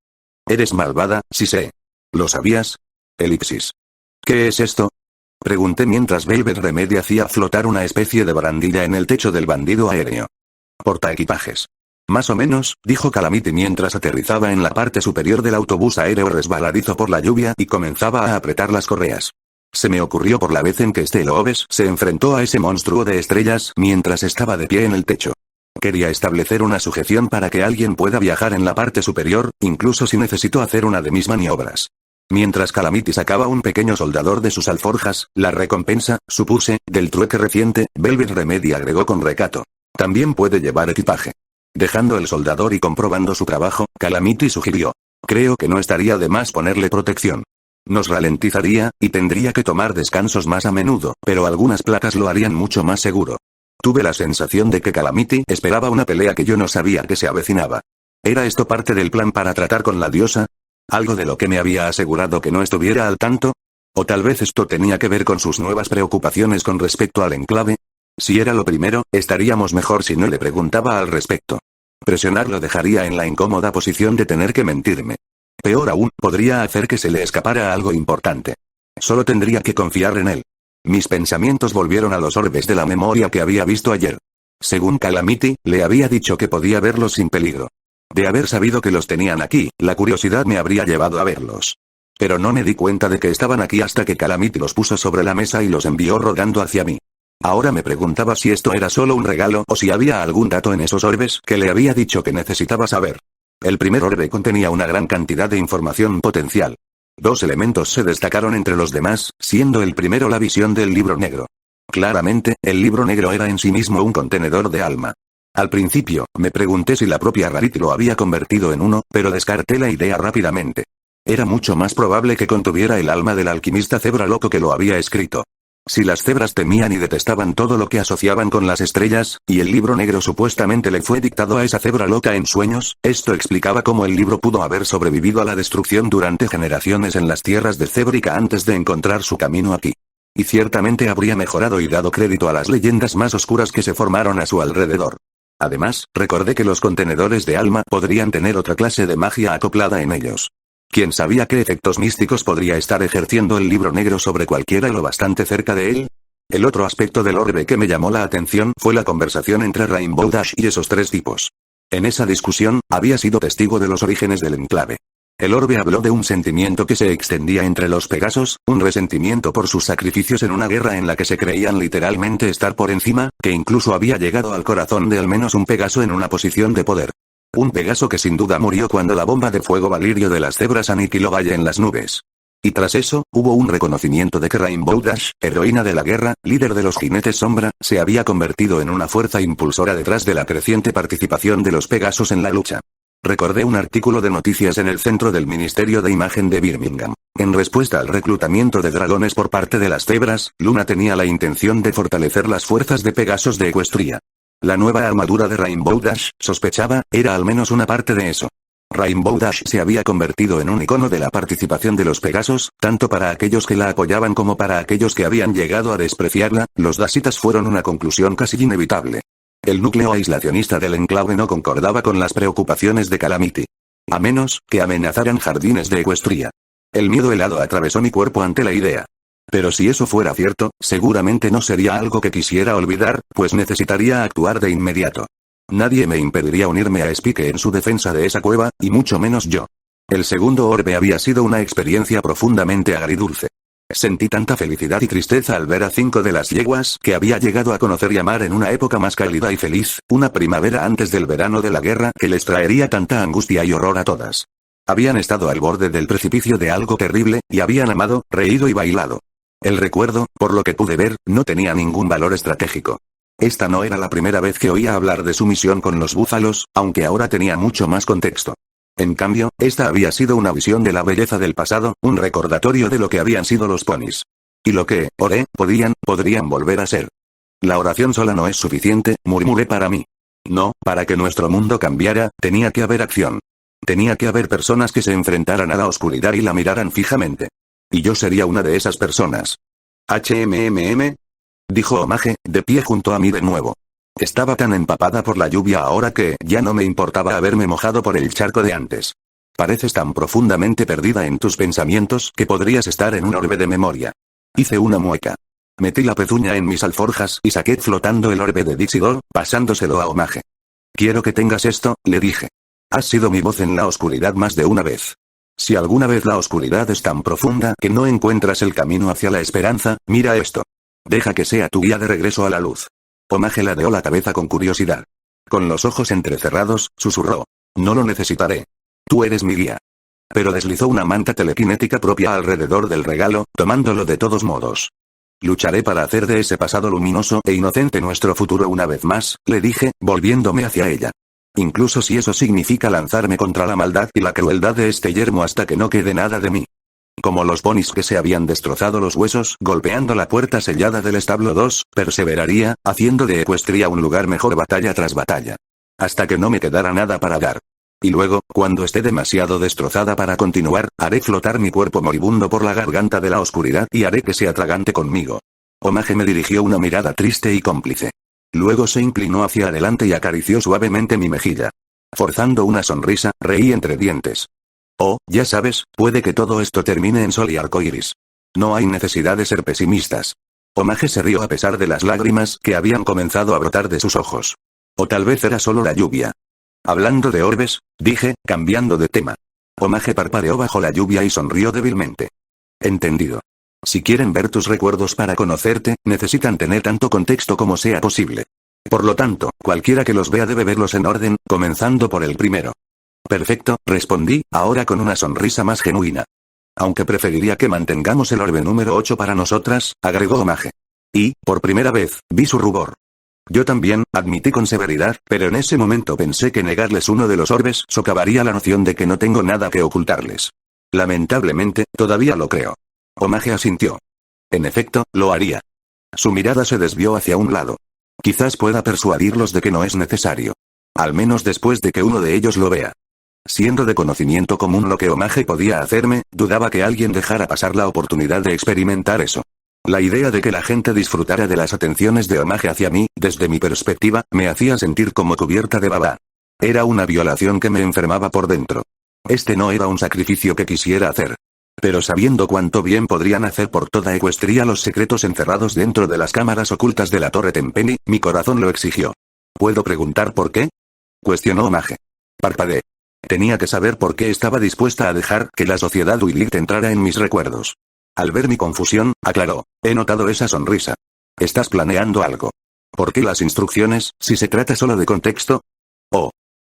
Eres malvada, sí sé. ¿Lo sabías? Elipsis. ¿Qué es esto? Pregunté mientras Velvet Remedy hacía flotar una especie de barandilla en el techo del bandido aéreo. Portaequipajes. Más o menos, dijo Calamity mientras aterrizaba en la parte superior del autobús aéreo resbaladizo por la lluvia y comenzaba a apretar las correas. Se me ocurrió por la vez en que Steelobes se enfrentó a ese monstruo de estrellas mientras estaba de pie en el techo. Quería establecer una sujeción para que alguien pueda viajar en la parte superior, incluso si necesito hacer una de mis maniobras. Mientras Calamity sacaba un pequeño soldador de sus alforjas, la recompensa, supuse, del trueque reciente, Velvet Remedy agregó con recato. También puede llevar equipaje. Dejando el soldador y comprobando su trabajo, Calamity sugirió. Creo que no estaría de más ponerle protección. Nos ralentizaría, y tendría que tomar descansos más a menudo, pero algunas placas lo harían mucho más seguro. Tuve la sensación de que Calamity esperaba una pelea que yo no sabía que se avecinaba. ¿Era esto parte del plan para tratar con la diosa? ¿Algo de lo que me había asegurado que no estuviera al tanto? ¿O tal vez esto tenía que ver con sus nuevas preocupaciones con respecto al enclave? Si era lo primero, estaríamos mejor si no le preguntaba al respecto. Presionarlo dejaría en la incómoda posición de tener que mentirme. Peor aún, podría hacer que se le escapara algo importante. Solo tendría que confiar en él. Mis pensamientos volvieron a los orbes de la memoria que había visto ayer. Según Calamity, le había dicho que podía verlos sin peligro. De haber sabido que los tenían aquí, la curiosidad me habría llevado a verlos. Pero no me di cuenta de que estaban aquí hasta que Calamity los puso sobre la mesa y los envió rodando hacia mí. Ahora me preguntaba si esto era solo un regalo o si había algún dato en esos orbes que le había dicho que necesitaba saber. El primer orbe contenía una gran cantidad de información potencial. 2 elementos se destacaron entre los demás, siendo el primero la visión del libro negro. Claramente, el libro negro era en sí mismo un contenedor de alma. Al principio, me pregunté si la propia Rarity lo había convertido en uno, pero descarté la idea rápidamente. Era mucho más probable que contuviera el alma del alquimista cebra loco que lo había escrito. Si las cebras temían y detestaban todo lo que asociaban con las estrellas, y el libro negro supuestamente le fue dictado a esa cebra loca en sueños, esto explicaba cómo el libro pudo haber sobrevivido a la destrucción durante generaciones en las tierras de Cébrica antes de encontrar su camino aquí. Y ciertamente habría mejorado y dado crédito a las leyendas más oscuras que se formaron a su alrededor. Además, recordé que los contenedores de alma podrían tener otra clase de magia acoplada en ellos. ¿Quién sabía qué efectos místicos podría estar ejerciendo el libro negro sobre cualquiera lo bastante cerca de él? El otro aspecto del orbe que me llamó la atención fue la conversación entre Rainbow Dash y esos 3 tipos. En esa discusión, había sido testigo de los orígenes del enclave. El orbe habló de un sentimiento que se extendía entre los Pegasos, un resentimiento por sus sacrificios en una guerra en la que se creían literalmente estar por encima, que incluso había llegado al corazón de al menos un Pegaso en una posición de poder. Un Pegaso que sin duda murió cuando la bomba de fuego Valirio de las cebras aniquiló Valle en las nubes. Y tras eso, hubo un reconocimiento de que Rainbow Dash, heroína de la guerra, líder de los jinetes sombra, se había convertido en una fuerza impulsora detrás de la creciente participación de los Pegasos en la lucha. Recordé un artículo de noticias en el centro del Ministerio de Imagen de Birmingham. En respuesta al reclutamiento de dragones por parte de las cebras, Luna tenía la intención de fortalecer las fuerzas de Pegasos de Ecuestria. La nueva armadura de Rainbow Dash, sospechaba, era al menos una parte de eso. Rainbow Dash se había convertido en un icono de la participación de los Pegasos, tanto para aquellos que la apoyaban como para aquellos que habían llegado a despreciarla. Los Dashitas fueron una conclusión casi inevitable. El núcleo aislacionista del enclave no concordaba con las preocupaciones de Calamity. A menos que amenazaran jardines de Ecuestria. El miedo helado atravesó mi cuerpo ante la idea. Pero si eso fuera cierto, seguramente no sería algo que quisiera olvidar, pues necesitaría actuar de inmediato. Nadie me impediría unirme a Spike en su defensa de esa cueva, y mucho menos yo. El segundo orbe había sido una experiencia profundamente agridulce. Sentí tanta felicidad y tristeza al ver a 5 de las yeguas que había llegado a conocer y amar en una época más cálida y feliz, una primavera antes del verano de la guerra que les traería tanta angustia y horror a todas. Habían estado al borde del precipicio de algo terrible, y habían amado, reído y bailado. El recuerdo, por lo que pude ver, no tenía ningún valor estratégico. Esta no era la primera vez que oía hablar de su misión con los búfalos, aunque ahora tenía mucho más contexto. En cambio, esta había sido una visión de la belleza del pasado, un recordatorio de lo que habían sido los ponis. Y lo que, oré, podrían volver a ser. La oración sola no es suficiente, murmuré para mí. No, para que nuestro mundo cambiara, tenía que haber acción. Tenía que haber personas que se enfrentaran a la oscuridad y la miraran fijamente. Y yo sería una de esas personas. HMMM, dijo Omage, de pie junto a mí de nuevo. Estaba tan empapada por la lluvia ahora que ya no me importaba haberme mojado por el charco de antes. Pareces tan profundamente perdida en tus pensamientos que podrías estar en un orbe de memoria. Hice una mueca. Metí la pezuña en mis alforjas y saqué flotando el orbe de Dixidor, pasándoselo a Omage. Quiero que tengas esto, le dije. Has sido mi voz en la oscuridad más de una vez. Si alguna vez la oscuridad es tan profunda que no encuentras el camino hacia la esperanza, mira esto. Deja que sea tu guía de regreso a la luz. Omage ladeó la cabeza con curiosidad. Con los ojos entrecerrados, susurró. No lo necesitaré. Tú eres mi guía. Pero deslizó una manta telequinética propia alrededor del regalo, tomándolo de todos modos. Lucharé para hacer de ese pasado luminoso e inocente nuestro futuro una vez más, le dije, volviéndome hacia ella. Incluso si eso significa lanzarme contra la maldad y la crueldad de este yermo hasta que no quede nada de mí. Como los ponis que se habían destrozado los huesos golpeando la puerta sellada del establo 2, perseveraría, haciendo de Ecuestria un lugar mejor batalla tras batalla. Hasta que no me quedara nada para dar. Y luego, cuando esté demasiado destrozada para continuar, haré flotar mi cuerpo moribundo por la garganta de la oscuridad y haré que se atragante conmigo. Omage me dirigió una mirada triste y cómplice. Luego se inclinó hacia adelante y acarició suavemente mi mejilla. Forzando una sonrisa, reí entre dientes. Oh, ya sabes, puede que todo esto termine en sol y arcoíris. No hay necesidad de ser pesimistas. Omage se rió a pesar de las lágrimas que habían comenzado a brotar de sus ojos. O tal vez era solo la lluvia. Hablando de orbes, dije, cambiando de tema. Omage parpadeó bajo la lluvia y sonrió débilmente. Entendido. Si quieren ver tus recuerdos para conocerte, necesitan tener tanto contexto como sea posible. Por lo tanto, cualquiera que los vea debe verlos en orden, comenzando por el primero. Perfecto, respondí, ahora con una sonrisa más genuina. Aunque preferiría que mantengamos el orbe número 8 para nosotras, agregó Omage. Y, por primera vez, vi su rubor. Yo también, admití con severidad, pero en ese momento pensé que negarles uno de los orbes socavaría la noción de que no tengo nada que ocultarles. Lamentablemente, todavía lo creo. Omage asintió. En efecto, lo haría. Su mirada se desvió hacia un lado. Quizás pueda persuadirlos de que no es necesario. Al menos después de que uno de ellos lo vea. Siendo de conocimiento común lo que Omage podía hacerme, dudaba que alguien dejara pasar la oportunidad de experimentar eso. La idea de que la gente disfrutara de las atenciones de Omage hacia mí, desde mi perspectiva, me hacía sentir como cubierta de baba. Era una violación que me enfermaba por dentro. Este no era un sacrificio que quisiera hacer. Pero sabiendo cuánto bien podrían hacer por toda Ecuestria los secretos encerrados dentro de las cámaras ocultas de la Torre Tempeni, mi corazón lo exigió. ¿Puedo preguntar por qué? Cuestionó Omage. Parpadeé. Tenía que saber por qué estaba dispuesta a dejar que la sociedad Wilit entrara en mis recuerdos. Al ver mi confusión, aclaró, he notado esa sonrisa. ¿Estás planeando algo? ¿Por qué las instrucciones, si se trata solo de contexto? Oh.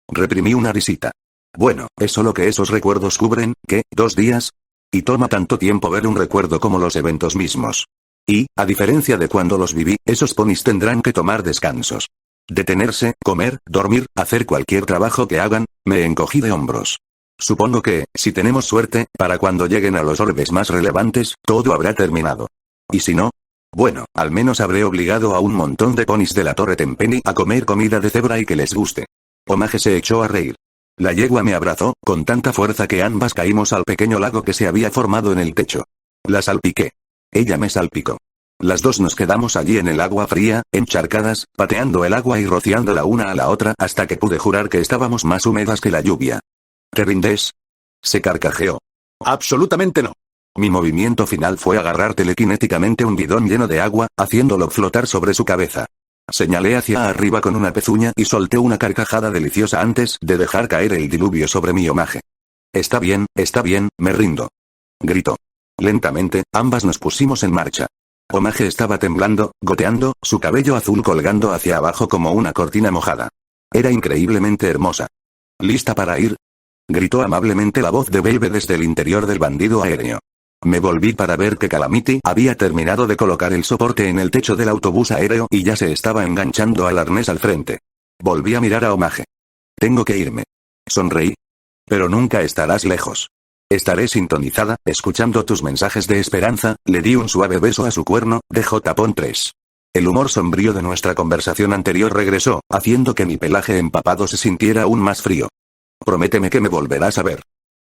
Reprimí una risita. Bueno, es solo que esos recuerdos cubren, ¿qué? 2 días. Y toma tanto tiempo ver un recuerdo como los eventos mismos. Y, a diferencia de cuando los viví, esos ponis tendrán que tomar descansos. Detenerse, comer, dormir, hacer cualquier trabajo que hagan, me encogí de hombros. Supongo que, si tenemos suerte, para cuando lleguen a los orbes más relevantes, todo habrá terminado. ¿Y si no? Bueno, al menos habré obligado a un montón de ponis de la Torre Tempeni a comer comida de cebra y que les guste. Omage se echó a reír. La yegua me abrazó, con tanta fuerza que ambas caímos al pequeño lago que se había formado en el techo. La salpiqué. Ella me salpicó. Las dos nos quedamos allí en el agua fría, encharcadas, pateando el agua y rociándola una a la otra hasta que pude jurar que estábamos más húmedas que la lluvia. ¿Te rindes? Se carcajeó. Absolutamente no. Mi movimiento final fue agarrar telequinéticamente un bidón lleno de agua, haciéndolo flotar sobre su cabeza. Señalé hacia arriba con una pezuña y solté una carcajada deliciosa antes de dejar caer el diluvio sobre mi omaje. Está bien, me rindo. Gritó. Lentamente, ambas nos pusimos en marcha. Omaje estaba temblando, goteando, su cabello azul colgando hacia abajo como una cortina mojada. Era increíblemente hermosa. ¿Lista para ir? Gritó amablemente la voz de Velvet desde el interior del bandido aéreo. Me volví para ver que Calamity había terminado de colocar el soporte en el techo del autobús aéreo y ya se estaba enganchando al arnés al frente. Volví a mirar a Omaje. Tengo que irme. Sonreí. Pero nunca estarás lejos. Estaré sintonizada, escuchando tus mensajes de esperanza. Le di un suave beso a su cuerno, DJ-3. El humor sombrío de nuestra conversación anterior regresó, haciendo que mi pelaje empapado se sintiera aún más frío. Prométeme que me volverás a ver.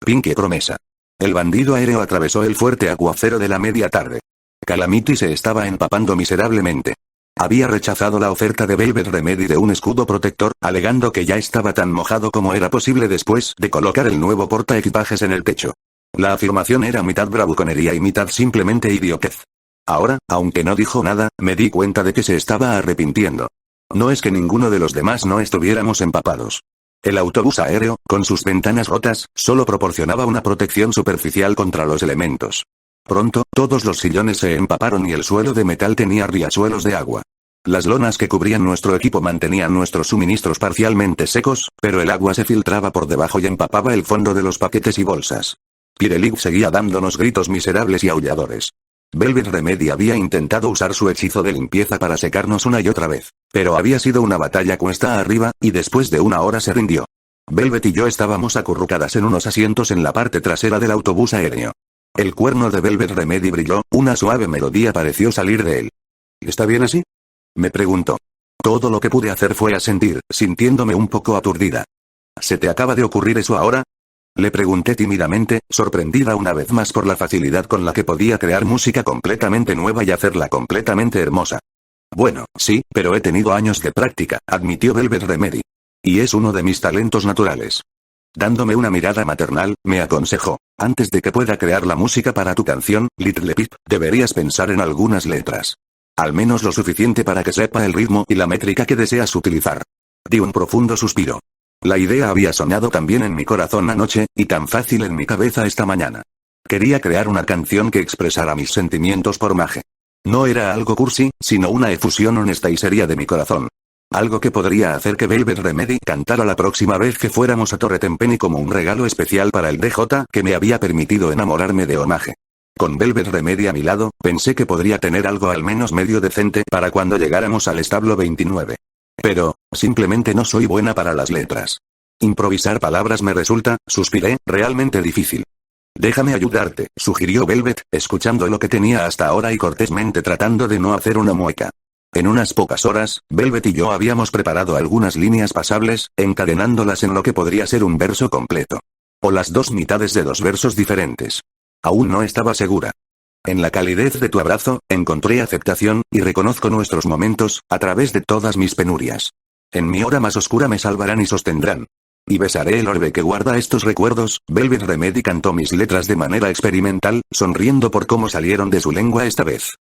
Pinky promesa. El bandido aéreo atravesó el fuerte aguacero de la media tarde. Calamity se estaba empapando miserablemente. Había rechazado la oferta de Velvet Remedy de un escudo protector, alegando que ya estaba tan mojado como era posible después de colocar el nuevo portaequipajes en el techo. La afirmación era mitad bravuconería y mitad simplemente idiotez. Ahora, aunque no dijo nada, me di cuenta de que se estaba arrepintiendo. No es que ninguno de los demás no estuviéramos empapados. El autobús aéreo, con sus ventanas rotas, solo proporcionaba una protección superficial contra los elementos. Pronto, todos los sillones se empaparon y el suelo de metal tenía riachuelos de agua. Las lonas que cubrían nuestro equipo mantenían nuestros suministros parcialmente secos, pero el agua se filtraba por debajo y empapaba el fondo de los paquetes y bolsas. Pirelli seguía dándonos gritos miserables y aulladores. Velvet Remedy había intentado usar su hechizo de limpieza para secarnos una y otra vez, pero había sido una batalla cuesta arriba, y después de una hora se rindió. Velvet y yo estábamos acurrucadas en unos asientos en la parte trasera del autobús aéreo. El cuerno de Velvet Remedy brilló, una suave melodía pareció salir de él. ¿Está bien así?, me preguntó. Todo lo que pude hacer fue asentir, sintiéndome un poco aturdida. ¿Se te acaba de ocurrir eso ahora?, le pregunté tímidamente, sorprendida una vez más por la facilidad con la que podía crear música completamente nueva y hacerla completamente hermosa. Bueno, sí, pero he tenido años de práctica, admitió Velvet Remedy. Y es uno de mis talentos naturales. Dándome una mirada maternal, me aconsejó, antes de que pueda crear la música para tu canción, Little Pip, deberías pensar en algunas letras. Al menos lo suficiente para que sepa el ritmo y la métrica que deseas utilizar. Di un profundo suspiro. La idea había sonado tan bien en mi corazón anoche, y tan fácil en mi cabeza esta mañana. Quería crear una canción que expresara mis sentimientos por Mage. No era algo cursi, sino una efusión honesta y seria de mi corazón. Algo que podría hacer que Velvet Remedy cantara la próxima vez que fuéramos a Torre Tenpenny como un regalo especial para el DJ que me había permitido enamorarme de Omage. Con Velvet Remedy a mi lado, pensé que podría tener algo al menos medio decente para cuando llegáramos al establo 29. Pero, simplemente no soy buena para las letras. Improvisar palabras me resulta, suspiré, realmente difícil. Déjame ayudarte, sugirió Velvet, escuchando lo que tenía hasta ahora y cortésmente tratando de no hacer una mueca. En unas pocas horas, Velvet y yo habíamos preparado algunas líneas pasables, encadenándolas en lo que podría ser un verso completo. O las dos mitades de dos versos diferentes. Aún no estaba segura. En la calidez de tu abrazo, encontré aceptación, y reconozco nuestros momentos, a través de todas mis penurias. En mi hora más oscura me salvarán y sostendrán. Y besaré el orbe que guarda estos recuerdos. Velvet Remedy cantó mis letras de manera experimental, sonriendo por cómo salieron de su lengua esta vez.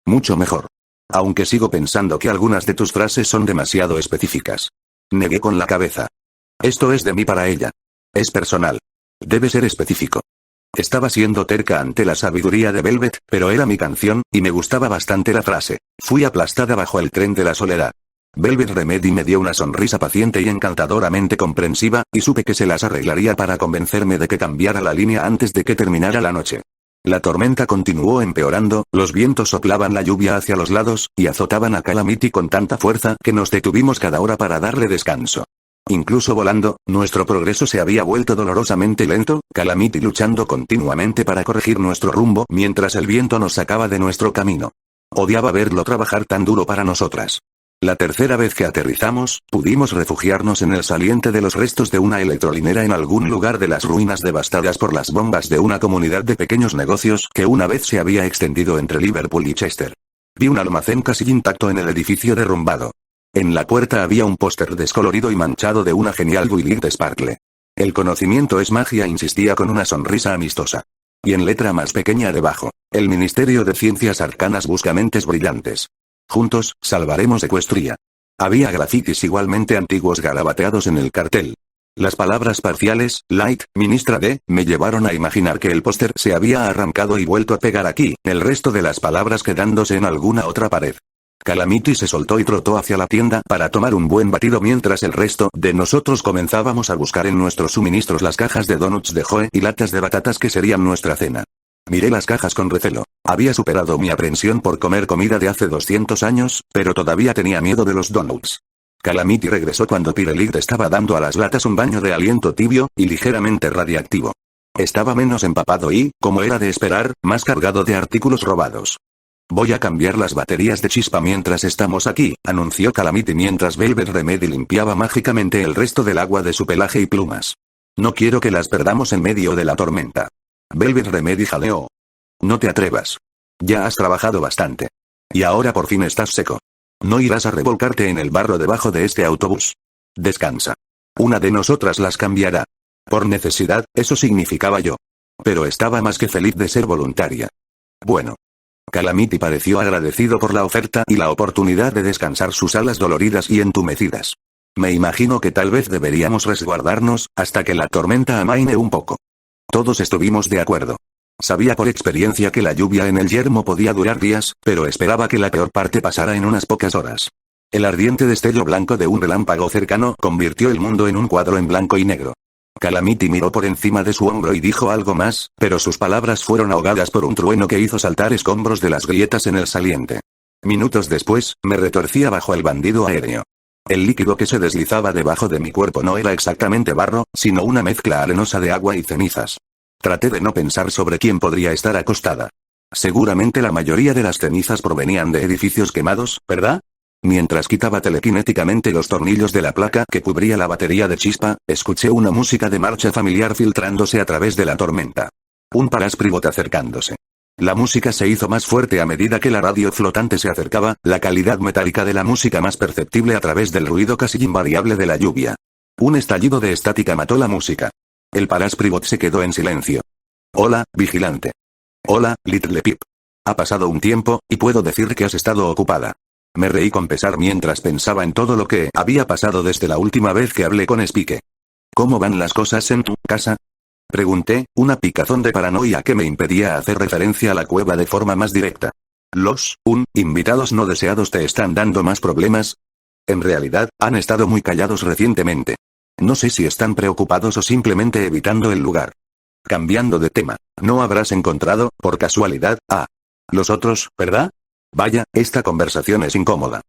Mucho mejor. Aunque sigo pensando que algunas de tus frases son demasiado específicas. Negué con la cabeza. Esto es de mí para ella. Es personal. Debe ser específico. Estaba siendo terca ante la sabiduría de Velvet, pero era mi canción, y me gustaba bastante la frase. Fui aplastada bajo el tren de la soledad. Velvet Remedy me dio una sonrisa paciente y encantadoramente comprensiva, y supe que se las arreglaría para convencerme de que cambiara la línea antes de que terminara la noche. La tormenta continuó empeorando, los vientos soplaban la lluvia hacia los lados, y azotaban a Calamity con tanta fuerza que nos detuvimos cada hora para darle descanso. Incluso volando, nuestro progreso se había vuelto dolorosamente lento, Calamity luchando continuamente para corregir nuestro rumbo mientras el viento nos sacaba de nuestro camino. Odiaba verlo trabajar tan duro para nosotras. La tercera vez que aterrizamos, pudimos refugiarnos en el saliente de los restos de una electrolinera en algún lugar de las ruinas devastadas por las bombas de una comunidad de pequeños negocios que una vez se había extendido entre Liverpool y Chester. Vi un almacén casi intacto en el edificio derrumbado. En la puerta había un póster descolorido y manchado de una genial Violet Sparkle. El conocimiento es magia, insistía con una sonrisa amistosa. Y en letra más pequeña debajo, el Ministerio de Ciencias Arcanas busca mentes brillantes. Juntos, salvaremos Equestria. Había grafitis igualmente antiguos garabateados en el cartel. Las palabras parciales, Light, ministra de, me llevaron a imaginar que el póster se había arrancado y vuelto a pegar aquí, el resto de las palabras quedándose en alguna otra pared. Calamity se soltó y trotó hacia la tienda para tomar un buen batido mientras el resto de nosotros comenzábamos a buscar en nuestros suministros las cajas de donuts de Joe y latas de batatas que serían nuestra cena. Miré las cajas con recelo. Había superado mi aprensión por comer comida de hace 200 años, pero todavía tenía miedo de los donuts. Calamity regresó cuando Pirelit estaba dando a las latas un baño de aliento tibio y ligeramente radiactivo. Estaba menos empapado y, como era de esperar, más cargado de artículos robados. Voy a cambiar las baterías de chispa mientras estamos aquí, anunció Calamity mientras Velvet Remedy limpiaba mágicamente el resto del agua de su pelaje y plumas. No quiero que las perdamos en medio de la tormenta. Velvet Remedy jaleó. No te atrevas. Ya has trabajado bastante. Y ahora por fin estás seco. No irás a revolcarte en el barro debajo de este autobús. Descansa. Una de nosotras las cambiará. Por necesidad, eso significaba yo. Pero estaba más que feliz de ser voluntaria. Bueno. Calamity pareció agradecido por la oferta y la oportunidad de descansar sus alas doloridas y entumecidas. Me imagino que tal vez deberíamos resguardarnos, hasta que la tormenta amaine un poco. Todos estuvimos de acuerdo. Sabía por experiencia que la lluvia en el yermo podía durar días, pero esperaba que la peor parte pasara en unas pocas horas. El ardiente destello blanco de un relámpago cercano convirtió el mundo en un cuadro en blanco y negro. Calamity miró por encima de su hombro y dijo algo más, pero sus palabras fueron ahogadas por un trueno que hizo saltar escombros de las grietas en el saliente. Minutos después, me retorcía bajo el bandido aéreo. El líquido que se deslizaba debajo de mi cuerpo no era exactamente barro, sino una mezcla arenosa de agua y cenizas. Traté de no pensar sobre quién podría estar acostada. Seguramente la mayoría de las cenizas provenían de edificios quemados, ¿verdad? Mientras quitaba telequinéticamente los tornillos de la placa que cubría la batería de chispa, escuché una música de marcha familiar filtrándose a través de la tormenta. Un Paraspribot acercándose. La música se hizo más fuerte a medida que la radio flotante se acercaba, la calidad metálica de la música más perceptible a través del ruido casi invariable de la lluvia. Un estallido de estática mató la música. El Paraspribot se quedó en silencio. Hola, vigilante. Hola, Little Pip. Ha pasado un tiempo, y puedo decir que has estado ocupada. Me reí con pesar mientras pensaba en todo lo que había pasado desde la última vez que hablé con Spike. ¿Cómo van las cosas en tu casa? Pregunté, una picazón de paranoia que me impedía hacer referencia a la cueva de forma más directa. ¿Los invitados no deseados te están dando más problemas? En realidad, han estado muy callados recientemente. No sé si están preocupados o simplemente evitando el lugar. Cambiando de tema, ¿no habrás encontrado, por casualidad, a los otros, verdad? Vaya, esta conversación es incómoda.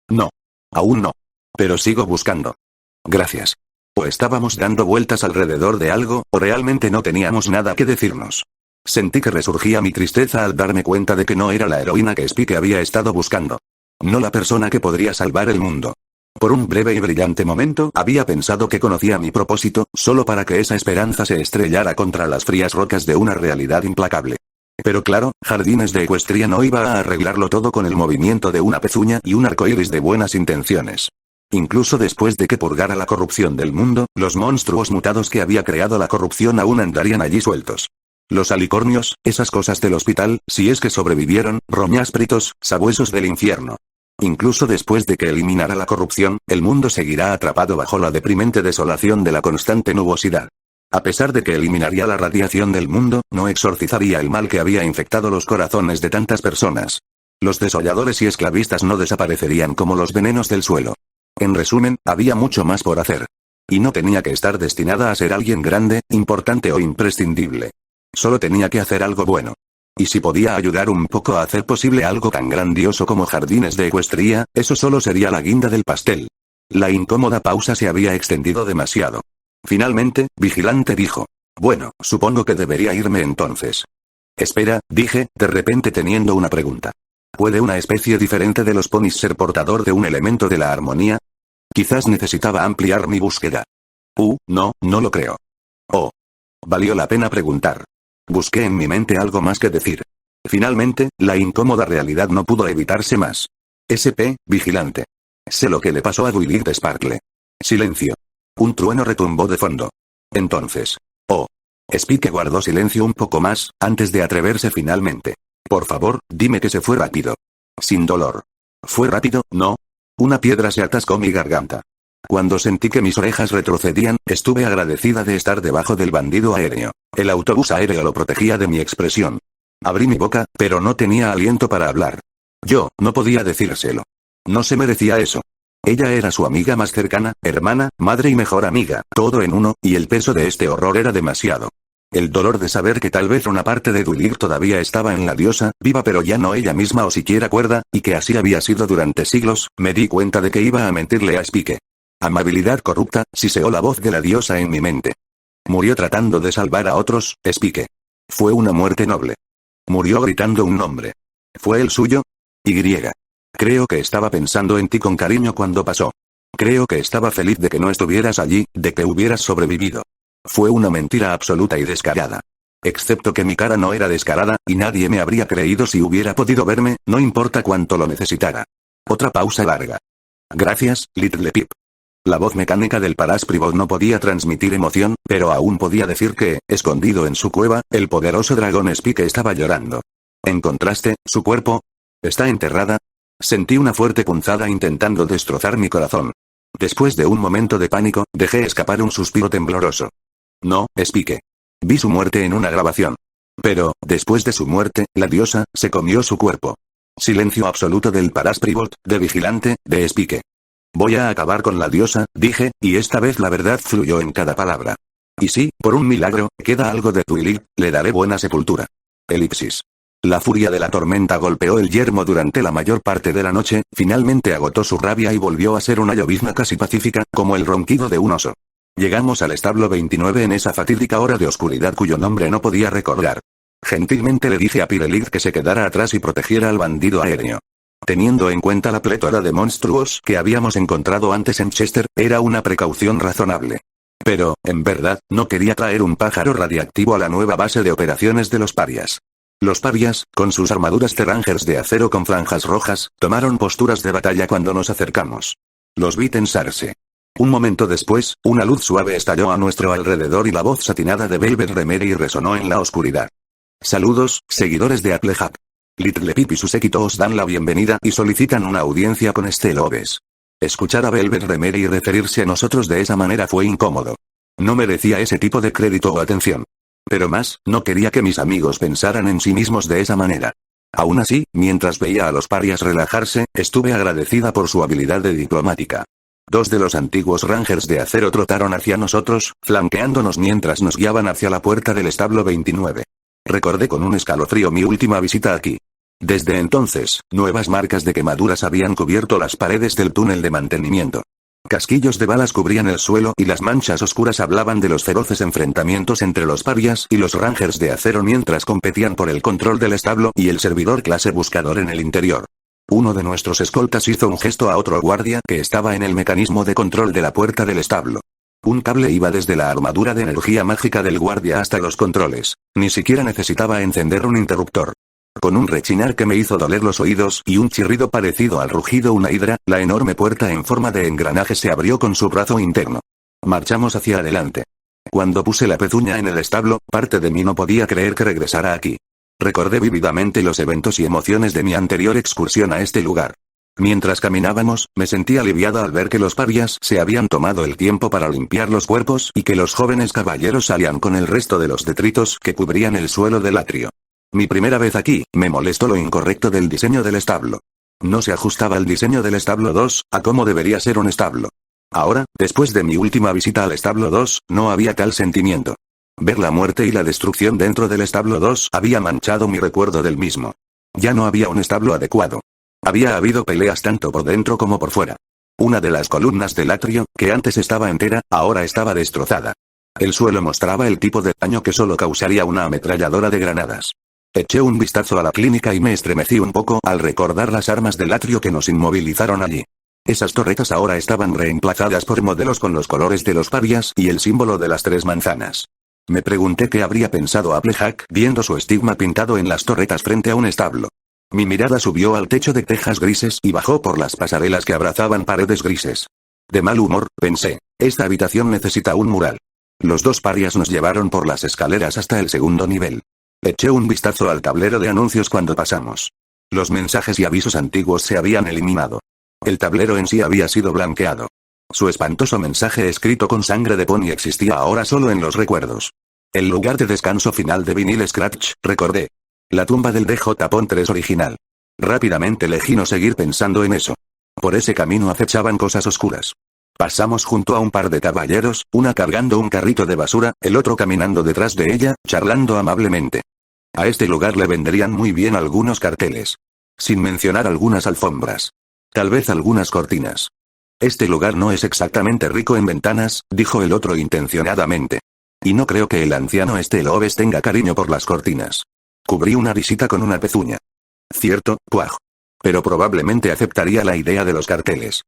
No. Aún no. Pero sigo buscando. Gracias. O estábamos dando vueltas alrededor de algo, o realmente no teníamos nada que decirnos. Sentí que resurgía mi tristeza al darme cuenta de que no era la heroína que Spike había estado buscando. No la persona que podría salvar el mundo. Por un breve y brillante momento había pensado que conocía mi propósito, solo para que esa esperanza se estrellara contra las frías rocas de una realidad implacable. Pero claro, Jardines de Equestria no iba a arreglarlo todo con el movimiento de una pezuña y un arcoíris de buenas intenciones. Incluso después de que purgara la corrupción del mundo, los monstruos mutados que había creado la corrupción aún andarían allí sueltos. Los alicornios, esas cosas del hospital, si es que sobrevivieron, roñáspritos, sabuesos del infierno. Incluso después de que eliminara la corrupción, el mundo seguirá atrapado bajo la deprimente desolación de la constante nubosidad. A pesar de que eliminaría la radiación del mundo, no exorcizaría el mal que había infectado los corazones de tantas personas. Los desolladores y esclavistas no desaparecerían como los venenos del suelo. En resumen, había mucho más por hacer. Y no tenía que estar destinada a ser alguien grande, importante o imprescindible. Solo tenía que hacer algo bueno. Y si podía ayudar un poco a hacer posible algo tan grandioso como Jardines de Equestria, eso solo sería la guinda del pastel. La incómoda pausa se había extendido demasiado. Finalmente, Vigilante dijo. Bueno, supongo que debería irme entonces. Espera, dije, de repente teniendo una pregunta. ¿Puede una especie diferente de los ponis ser portador de un elemento de la armonía? Quizás necesitaba ampliar mi búsqueda. No lo creo. Oh. Valió la pena preguntar. Busqué en mi mente algo más que decir. Finalmente, la incómoda realidad no pudo evitarse más. SP, Vigilante. Sé lo que le pasó a Willy de Sparkle. Silencio. Un trueno retumbó de fondo. Entonces. Spike guardó silencio un poco más, antes de atreverse finalmente. Por favor, dime que se fue rápido. Sin dolor. Fue rápido, ¿no? Una piedra se atascó mi garganta. Cuando sentí que mis orejas retrocedían, estuve agradecida de estar debajo del bandido aéreo. El autobús aéreo lo protegía de mi expresión. Abrí mi boca, pero no tenía aliento para hablar. Yo, no podía decírselo. No se merecía eso. Ella era su amiga más cercana, hermana, madre y mejor amiga, todo en uno, y el peso de este horror era demasiado. El dolor de saber que tal vez una parte de Duilir todavía estaba en la diosa, viva pero ya no ella misma o siquiera cuerda, y que así había sido durante siglos, me di cuenta de que iba a mentirle a Spike. Amabilidad corrupta, siseó la voz de la diosa en mi mente. Murió tratando de salvar a otros, Spike. Fue una muerte noble. Murió gritando un nombre. ¿Fue el suyo? Y. Creo que estaba pensando en ti con cariño cuando pasó. Creo que estaba feliz de que no estuvieras allí, de que hubieras sobrevivido. Fue una mentira absoluta y descarada. Excepto que mi cara no era descarada, y nadie me habría creído si hubiera podido verme, no importa cuánto lo necesitara. Otra pausa larga. Gracias, Little Pip. La voz mecánica del Paraspribot no podía transmitir emoción, pero aún podía decir que, escondido en su cueva, el poderoso dragón Spike estaba llorando. En contraste, su cuerpo... ¿Está enterrada? Sentí una fuerte punzada intentando destrozar mi corazón. Después de un momento de pánico, dejé escapar un suspiro tembloroso. No, Spike. Vi su muerte en una grabación. Pero, después de su muerte, la diosa, se comió su cuerpo. Silencio absoluto del Paraspribot, de vigilante, de Spike. Voy a acabar con la diosa, dije, y esta vez la verdad fluyó en cada palabra. Y si, por un milagro, queda algo de Twilight, le daré buena sepultura. Elipsis. La furia de la tormenta golpeó el yermo durante la mayor parte de la noche, finalmente agotó su rabia y volvió a ser una llovizna casi pacífica, como el ronquido de un oso. Llegamos al establo 29 en esa fatídica hora de oscuridad cuyo nombre no podía recordar. Gentilmente le dije a Pirelid que se quedara atrás y protegiera al bandido aéreo. Teniendo en cuenta la plétora de monstruos que habíamos encontrado antes en Chester, era una precaución razonable. Pero, en verdad, no quería traer un pájaro radiactivo a la nueva base de operaciones de los parias. Los parias, con sus armaduras T-Rangers de acero con franjas rojas, tomaron posturas de batalla cuando nos acercamos. Los vi tensarse. Un momento después, una luz suave estalló a nuestro alrededor y la voz satinada de Velvet Remery resonó en la oscuridad. Saludos, seguidores de Applejack. Little Pip y su séquito os dan la bienvenida y solicitan una audiencia con Steloves. Escuchar a Velvet Remery referirse a nosotros de esa manera fue incómodo. No merecía ese tipo de crédito o atención. Pero más, no quería que mis amigos pensaran en sí mismos de esa manera. Aún así, mientras veía a los parias relajarse, estuve agradecida por su habilidad de diplomática. Dos de los antiguos Rangers de acero trotaron hacia nosotros, flanqueándonos mientras nos guiaban hacia la puerta del establo 29. Recordé con un escalofrío mi última visita aquí. Desde entonces, nuevas marcas de quemaduras habían cubierto las paredes del túnel de mantenimiento. Casquillos de balas cubrían el suelo y las manchas oscuras hablaban de los feroces enfrentamientos entre los parias y los Rangers de acero mientras competían por el control del establo y el servidor clase buscador en el interior. Uno de nuestros escoltas hizo un gesto a otro guardia que estaba en el mecanismo de control de la puerta del establo. Un cable iba desde la armadura de energía mágica del guardia hasta los controles. Ni siquiera necesitaba encender un interruptor. Con un rechinar que me hizo doler los oídos y un chirrido parecido al rugido una hidra, la enorme puerta en forma de engranaje se abrió con su brazo interno. Marchamos hacia adelante. Cuando puse la pezuña en el establo, parte de mí no podía creer que regresara aquí. Recordé vívidamente los eventos y emociones de mi anterior excursión a este lugar. Mientras caminábamos, me sentí aliviada al ver que los parias se habían tomado el tiempo para limpiar los cuerpos y que los jóvenes caballeros salían con el resto de los detritos que cubrían el suelo del atrio. Mi primera vez aquí, me molestó lo incorrecto del diseño del establo. No se ajustaba el diseño del establo 2, a cómo debería ser un establo. Ahora, después de mi última visita al establo 2, no había tal sentimiento. Ver la muerte y la destrucción dentro del establo 2 había manchado mi recuerdo del mismo. Ya no había un establo adecuado. Había habido peleas tanto por dentro como por fuera. Una de las columnas del atrio, que antes estaba entera, ahora estaba destrozada. El suelo mostraba el tipo de daño que solo causaría una ametralladora de granadas. Eché un vistazo a la clínica y me estremecí un poco al recordar las armas del atrio que nos inmovilizaron allí. Esas torretas ahora estaban reemplazadas por modelos con los colores de los parias y el símbolo de las 3 manzanas. Me pregunté qué habría pensado Applejack viendo su estigma pintado en las torretas frente a un establo. Mi mirada subió al techo de tejas grises y bajó por las pasarelas que abrazaban paredes grises. De mal humor, pensé, esta habitación necesita un mural. Los 2 parias nos llevaron por las escaleras hasta el segundo nivel. Eché un vistazo al tablero de anuncios cuando pasamos. Los mensajes y avisos antiguos se habían eliminado. El tablero en sí había sido blanqueado. Su espantoso mensaje escrito con sangre de pony existía ahora solo en los recuerdos. El lugar de descanso final de Vinyl Scratch, recordé. La tumba del DJ Pon 3 original. Rápidamente elegí no seguir pensando en eso. Por ese camino acechaban cosas oscuras. Pasamos junto a un par de caballeros, una cargando un carrito de basura, el otro caminando detrás de ella, charlando amablemente. A este lugar le venderían muy bien algunos carteles. Sin mencionar algunas alfombras. Tal vez algunas cortinas. Este lugar no es exactamente rico en ventanas, dijo el otro intencionadamente. Y no creo que el anciano Loves tenga cariño por las cortinas. Cubrí una risita con una pezuña. Cierto, Puaj. Pero probablemente aceptaría la idea de los carteles.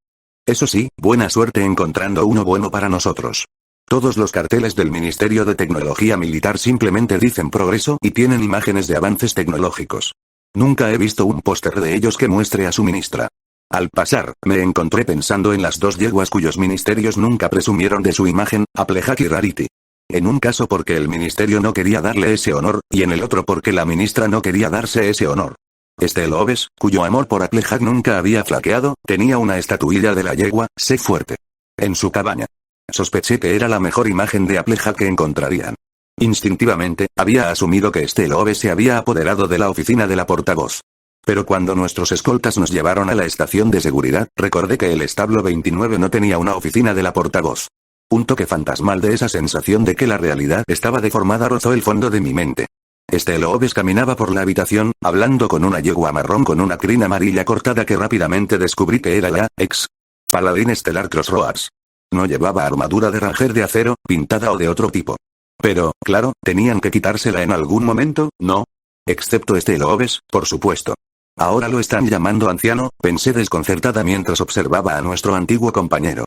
Eso sí, buena suerte encontrando uno bueno para nosotros. Todos los carteles del Ministerio de Tecnología Militar simplemente dicen progreso y tienen imágenes de avances tecnológicos. Nunca he visto un póster de ellos que muestre a su ministra. Al pasar, me encontré pensando en las dos yeguas cuyos ministerios nunca presumieron de su imagen, Applejack y Rarity. En un caso porque el ministerio no quería darle ese honor, y en el otro porque la ministra no quería darse ese honor. Loves, cuyo amor por Applejack nunca había flaqueado, tenía una estatuilla de la yegua, sé fuerte. En su cabaña. Sospeché que era la mejor imagen de Applejack que encontrarían. Instintivamente, había asumido que Loves se había apoderado de la oficina de la portavoz. Pero cuando nuestros escoltas nos llevaron a la estación de seguridad, recordé que el establo 29 no tenía una oficina de la portavoz. Un toque fantasmal de esa sensación de que la realidad estaba deformada rozó el fondo de mi mente. Loves caminaba por la habitación, hablando con una yegua marrón con una crin amarilla cortada que rápidamente descubrí que era la paladín estelar Crossroads. No llevaba armadura de ranger de acero, pintada o de otro tipo. Pero, claro, tenían que quitársela en algún momento, ¿no? Excepto Loves, por supuesto. Ahora lo están llamando anciano, pensé desconcertada mientras observaba a nuestro antiguo compañero.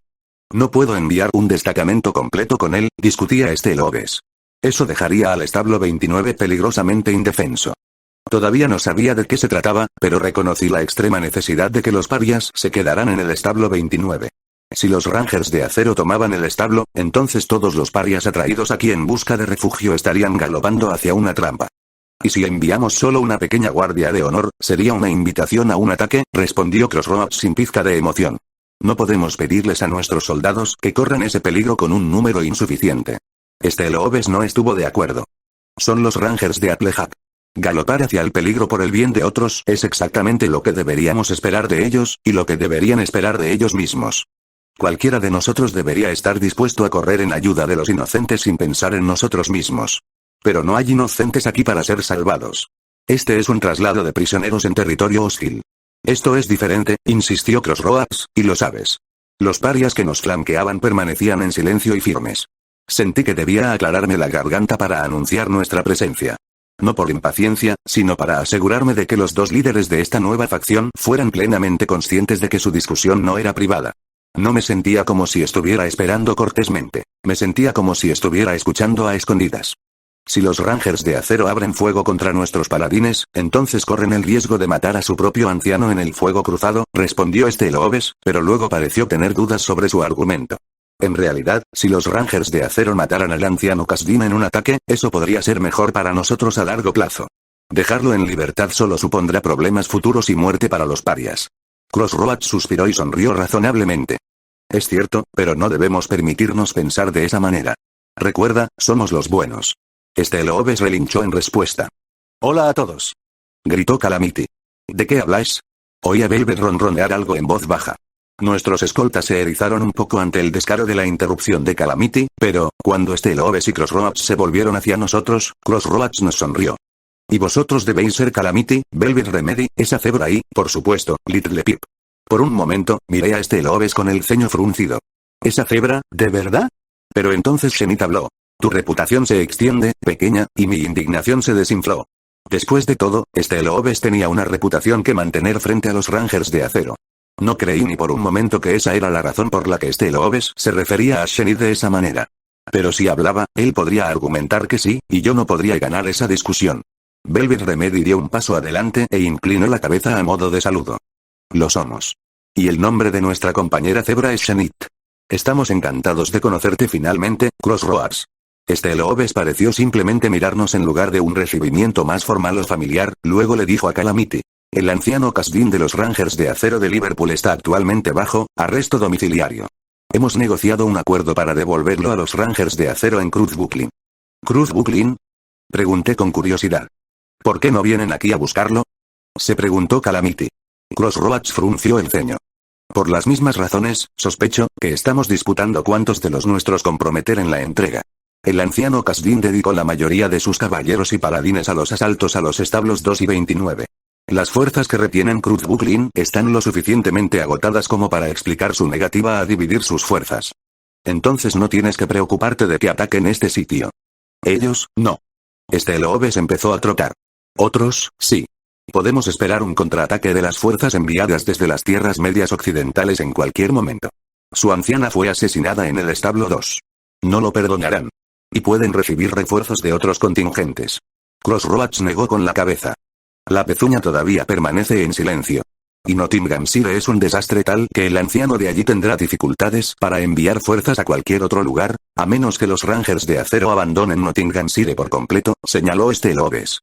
No puedo enviar un destacamento completo con él, discutía Loves. Eso dejaría al establo 29 peligrosamente indefenso. Todavía no sabía de qué se trataba, pero reconocí la extrema necesidad de que los parias se quedaran en el establo 29. Si los Rangers de acero tomaban el establo, entonces todos los parias atraídos aquí en busca de refugio estarían galopando hacia una trampa. Y si enviamos solo una pequeña guardia de honor, sería una invitación a un ataque, respondió Crossroads sin pizca de emoción. No podemos pedirles a nuestros soldados que corran ese peligro con un número insuficiente. Loves no estuvo de acuerdo. Son los Rangers de Applejack. Galopar hacia el peligro por el bien de otros es exactamente lo que deberíamos esperar de ellos, y lo que deberían esperar de ellos mismos. Cualquiera de nosotros debería estar dispuesto a correr en ayuda de los inocentes sin pensar en nosotros mismos. Pero no hay inocentes aquí para ser salvados. Este es un traslado de prisioneros en territorio hostil. Esto es diferente, insistió Crossroads, y lo sabes. Los parias que nos flanqueaban permanecían en silencio y firmes. Sentí que debía aclararme la garganta para anunciar nuestra presencia. No por impaciencia, sino para asegurarme de que los dos líderes de esta nueva facción fueran plenamente conscientes de que su discusión no era privada. No me sentía como si estuviera esperando cortésmente. Me sentía como si estuviera escuchando a escondidas. Si los Rangers de acero abren fuego contra nuestros paladines, entonces corren el riesgo de matar a su propio anciano en el fuego cruzado, respondió Loves, pero luego pareció tener dudas sobre su argumento. En realidad, si los Rangers de acero mataran al anciano Casdin en un ataque, eso podría ser mejor para nosotros a largo plazo. Dejarlo en libertad solo supondrá problemas futuros y muerte para los parias. Crossroads suspiró y sonrió razonablemente. Es cierto, pero no debemos permitirnos pensar de esa manera. Recuerda, somos los buenos. Loves relinchó en respuesta. Hola a todos. Gritó Calamity. ¿De qué habláis? Oí a Velvet ronronear algo en voz baja. Nuestros escoltas se erizaron un poco ante el descaro de la interrupción de Calamity, pero, cuando Loves y Crossroads se volvieron hacia nosotros, Crossroads nos sonrió. Y vosotros debéis ser Calamity, Velvet Remedy, esa cebra ahí, por supuesto, Little Pip. Por un momento, miré a Loves con el ceño fruncido. ¿Esa cebra, de verdad? Pero entonces Shenit habló. Tu reputación se extiende, pequeña, y mi indignación se desinfló. Después de todo, Loves tenía una reputación que mantener frente a los Rangers de acero. No creí ni por un momento que esa era la razón por la que Loves se refería a Shenit de esa manera. Pero si hablaba, él podría argumentar que sí, y yo no podría ganar esa discusión. Velvet Remedy dio un paso adelante e inclinó la cabeza a modo de saludo. Lo somos. Y el nombre de nuestra compañera cebra es Shenit. Estamos encantados de conocerte finalmente, Crossroads. Loves pareció simplemente mirarnos en lugar de un recibimiento más formal o familiar, luego le dijo a Calamity. El anciano Casdin de los Rangers de Acero de Liverpool está actualmente bajo arresto domiciliario. Hemos negociado un acuerdo para devolverlo a los Rangers de Acero en Cruz Brooklyn. ¿Cruz Brooklyn? Pregunté con curiosidad. ¿Por qué no vienen aquí a buscarlo? Se preguntó Calamity. Crossroads frunció el ceño. Por las mismas razones, sospecho, que estamos disputando cuántos de los nuestros comprometer en la entrega. El anciano Casdin dedicó la mayoría de sus caballeros y paladines a los asaltos a los establos 2 y 29. Las fuerzas que retienen Cruz Brooklyn están lo suficientemente agotadas como para explicar su negativa a dividir sus fuerzas. Entonces no tienes que preocuparte de que ataquen este sitio. Ellos, no. Loebes empezó a trotar. Otros, sí. Podemos esperar un contraataque de las fuerzas enviadas desde las tierras medias occidentales en cualquier momento. Su anciana fue asesinada en el establo 2. No lo perdonarán. Y pueden recibir refuerzos de otros contingentes. Crossroads negó con la cabeza. La pezuña todavía permanece en silencio. Y Nottinghamshire es un desastre tal que el anciano de allí tendrá dificultades para enviar fuerzas a cualquier otro lugar, a menos que los Rangers de Acero abandonen Nottinghamshire por completo, señaló Loebes.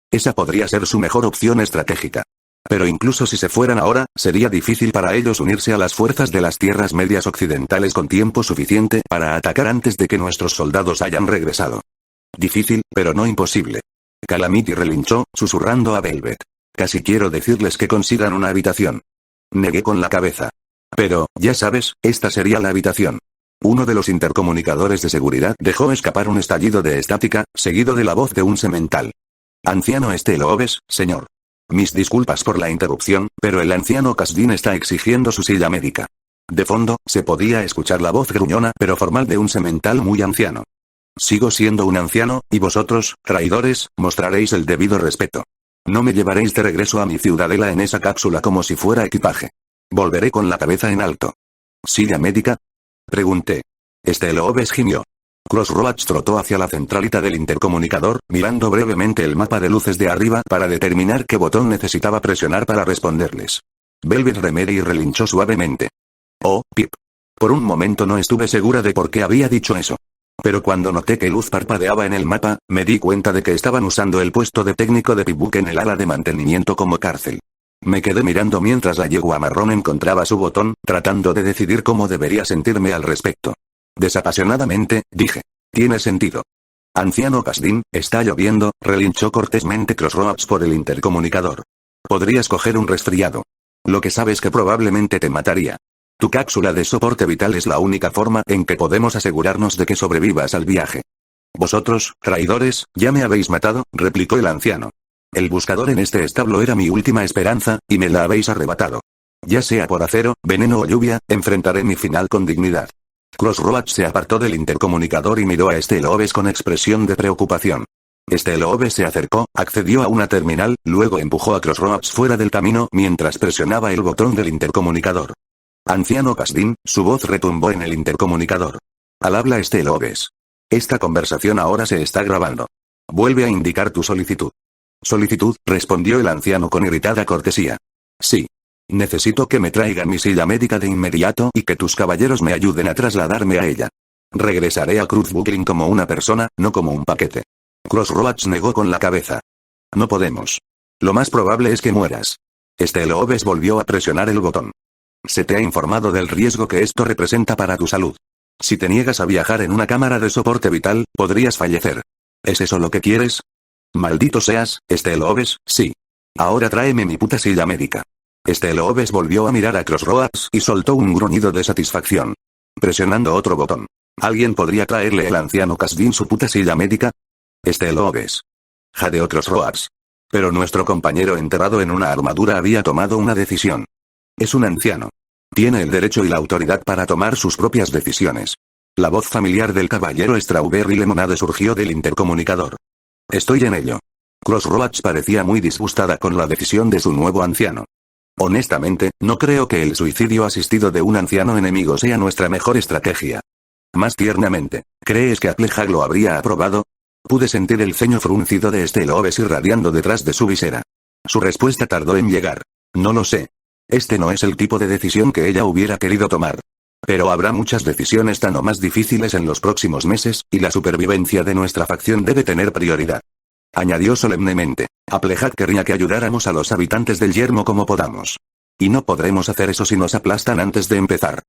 Esa podría ser su mejor opción estratégica. Pero incluso si se fueran ahora, sería difícil para ellos unirse a las fuerzas de las tierras medias occidentales con tiempo suficiente para atacar antes de que nuestros soldados hayan regresado. Difícil, pero no imposible. Calamity relinchó, susurrando a Velvet. Casi quiero decirles que consigan una habitación. Negué con la cabeza. Pero, ya sabes, esta sería la habitación. Uno de los intercomunicadores de seguridad dejó escapar un estallido de estática, seguido de la voz de un semental. Anciano Loebes, señor. Mis disculpas por la interrupción, pero el anciano Casdin está exigiendo su silla médica. De fondo, se podía escuchar la voz gruñona pero formal de un semental muy anciano. Sigo siendo un anciano, y vosotros, traidores, mostraréis el debido respeto. No me llevaréis de regreso a mi ciudadela en esa cápsula como si fuera equipaje. Volveré con la cabeza en alto. ¿Silla médica? Pregunté. Loebes gimió. Crossroads trotó hacia la centralita del intercomunicador, mirando brevemente el mapa de luces de arriba para determinar qué botón necesitaba presionar para responderles. Velvet Remery relinchó suavemente. Oh, Pip. Por un momento no estuve segura de por qué había dicho eso. Pero cuando noté que luz parpadeaba en el mapa, me di cuenta de que estaban usando el puesto de técnico de Pibuk en el ala de mantenimiento como cárcel. Me quedé mirando mientras la yegua marrón encontraba su botón, tratando de decidir cómo debería sentirme al respecto. Desapasionadamente, dije. Tiene sentido. Anciano Casdin, está lloviendo, relinchó cortésmente Crossroads por el intercomunicador. Podrías coger un resfriado. Lo que sabes que probablemente te mataría. Tu cápsula de soporte vital es la única forma en que podemos asegurarnos de que sobrevivas al viaje. Vosotros, traidores, ya me habéis matado, replicó el anciano. El buscador en este establo era mi última esperanza, y me la habéis arrebatado. Ya sea por acero, veneno o lluvia, enfrentaré mi final con dignidad. Crossroads se apartó del intercomunicador y miró a Loebes con expresión de preocupación. Loebes se acercó, accedió a una terminal, luego empujó a Crossroads fuera del camino mientras presionaba el botón del intercomunicador. Anciano Casdin, su voz retumbó en el intercomunicador. Al habla Loebes. Esta conversación ahora se está grabando. Vuelve a indicar tu solicitud. Solicitud, respondió el anciano con irritada cortesía. Sí. Necesito que me traigan mi silla médica de inmediato y que tus caballeros me ayuden a trasladarme a ella. Regresaré a Cruz Brooklyn como una persona, no como un paquete. Crossroads negó con la cabeza. No podemos. Lo más probable es que mueras. Loebes volvió a presionar el botón. Se te ha informado del riesgo que esto representa para tu salud. Si te niegas a viajar en una cámara de soporte vital, podrías fallecer. ¿Es eso lo que quieres? Maldito seas, Loebes, sí. Ahora tráeme mi puta silla médica. Loebes volvió a mirar a Crossroads y soltó un gruñido de satisfacción. Presionando otro botón. ¿Alguien podría traerle al anciano Casdin su puta silla médica? Loebes. Jadeó Crossroads. Pero nuestro compañero enterrado en una armadura había tomado una decisión. Es un anciano. Tiene el derecho y la autoridad para tomar sus propias decisiones. La voz familiar del caballero Strawberry Lemonade surgió del intercomunicador. Estoy en ello. Crossroads parecía muy disgustada con la decisión de su nuevo anciano. Honestamente, no creo que el suicidio asistido de un anciano enemigo sea nuestra mejor estrategia. Más tiernamente, ¿crees que Applejack lo habría aprobado? Pude sentir el ceño fruncido de Loebes irradiando detrás de su visera. Su respuesta tardó en llegar. No lo sé. Este no es el tipo de decisión que ella hubiera querido tomar. Pero habrá muchas decisiones tan o más difíciles en los próximos meses, y la supervivencia de nuestra facción debe tener prioridad. Añadió solemnemente. Applejad querría que ayudáramos a los habitantes del yermo como podamos. Y no podremos hacer eso si nos aplastan antes de empezar.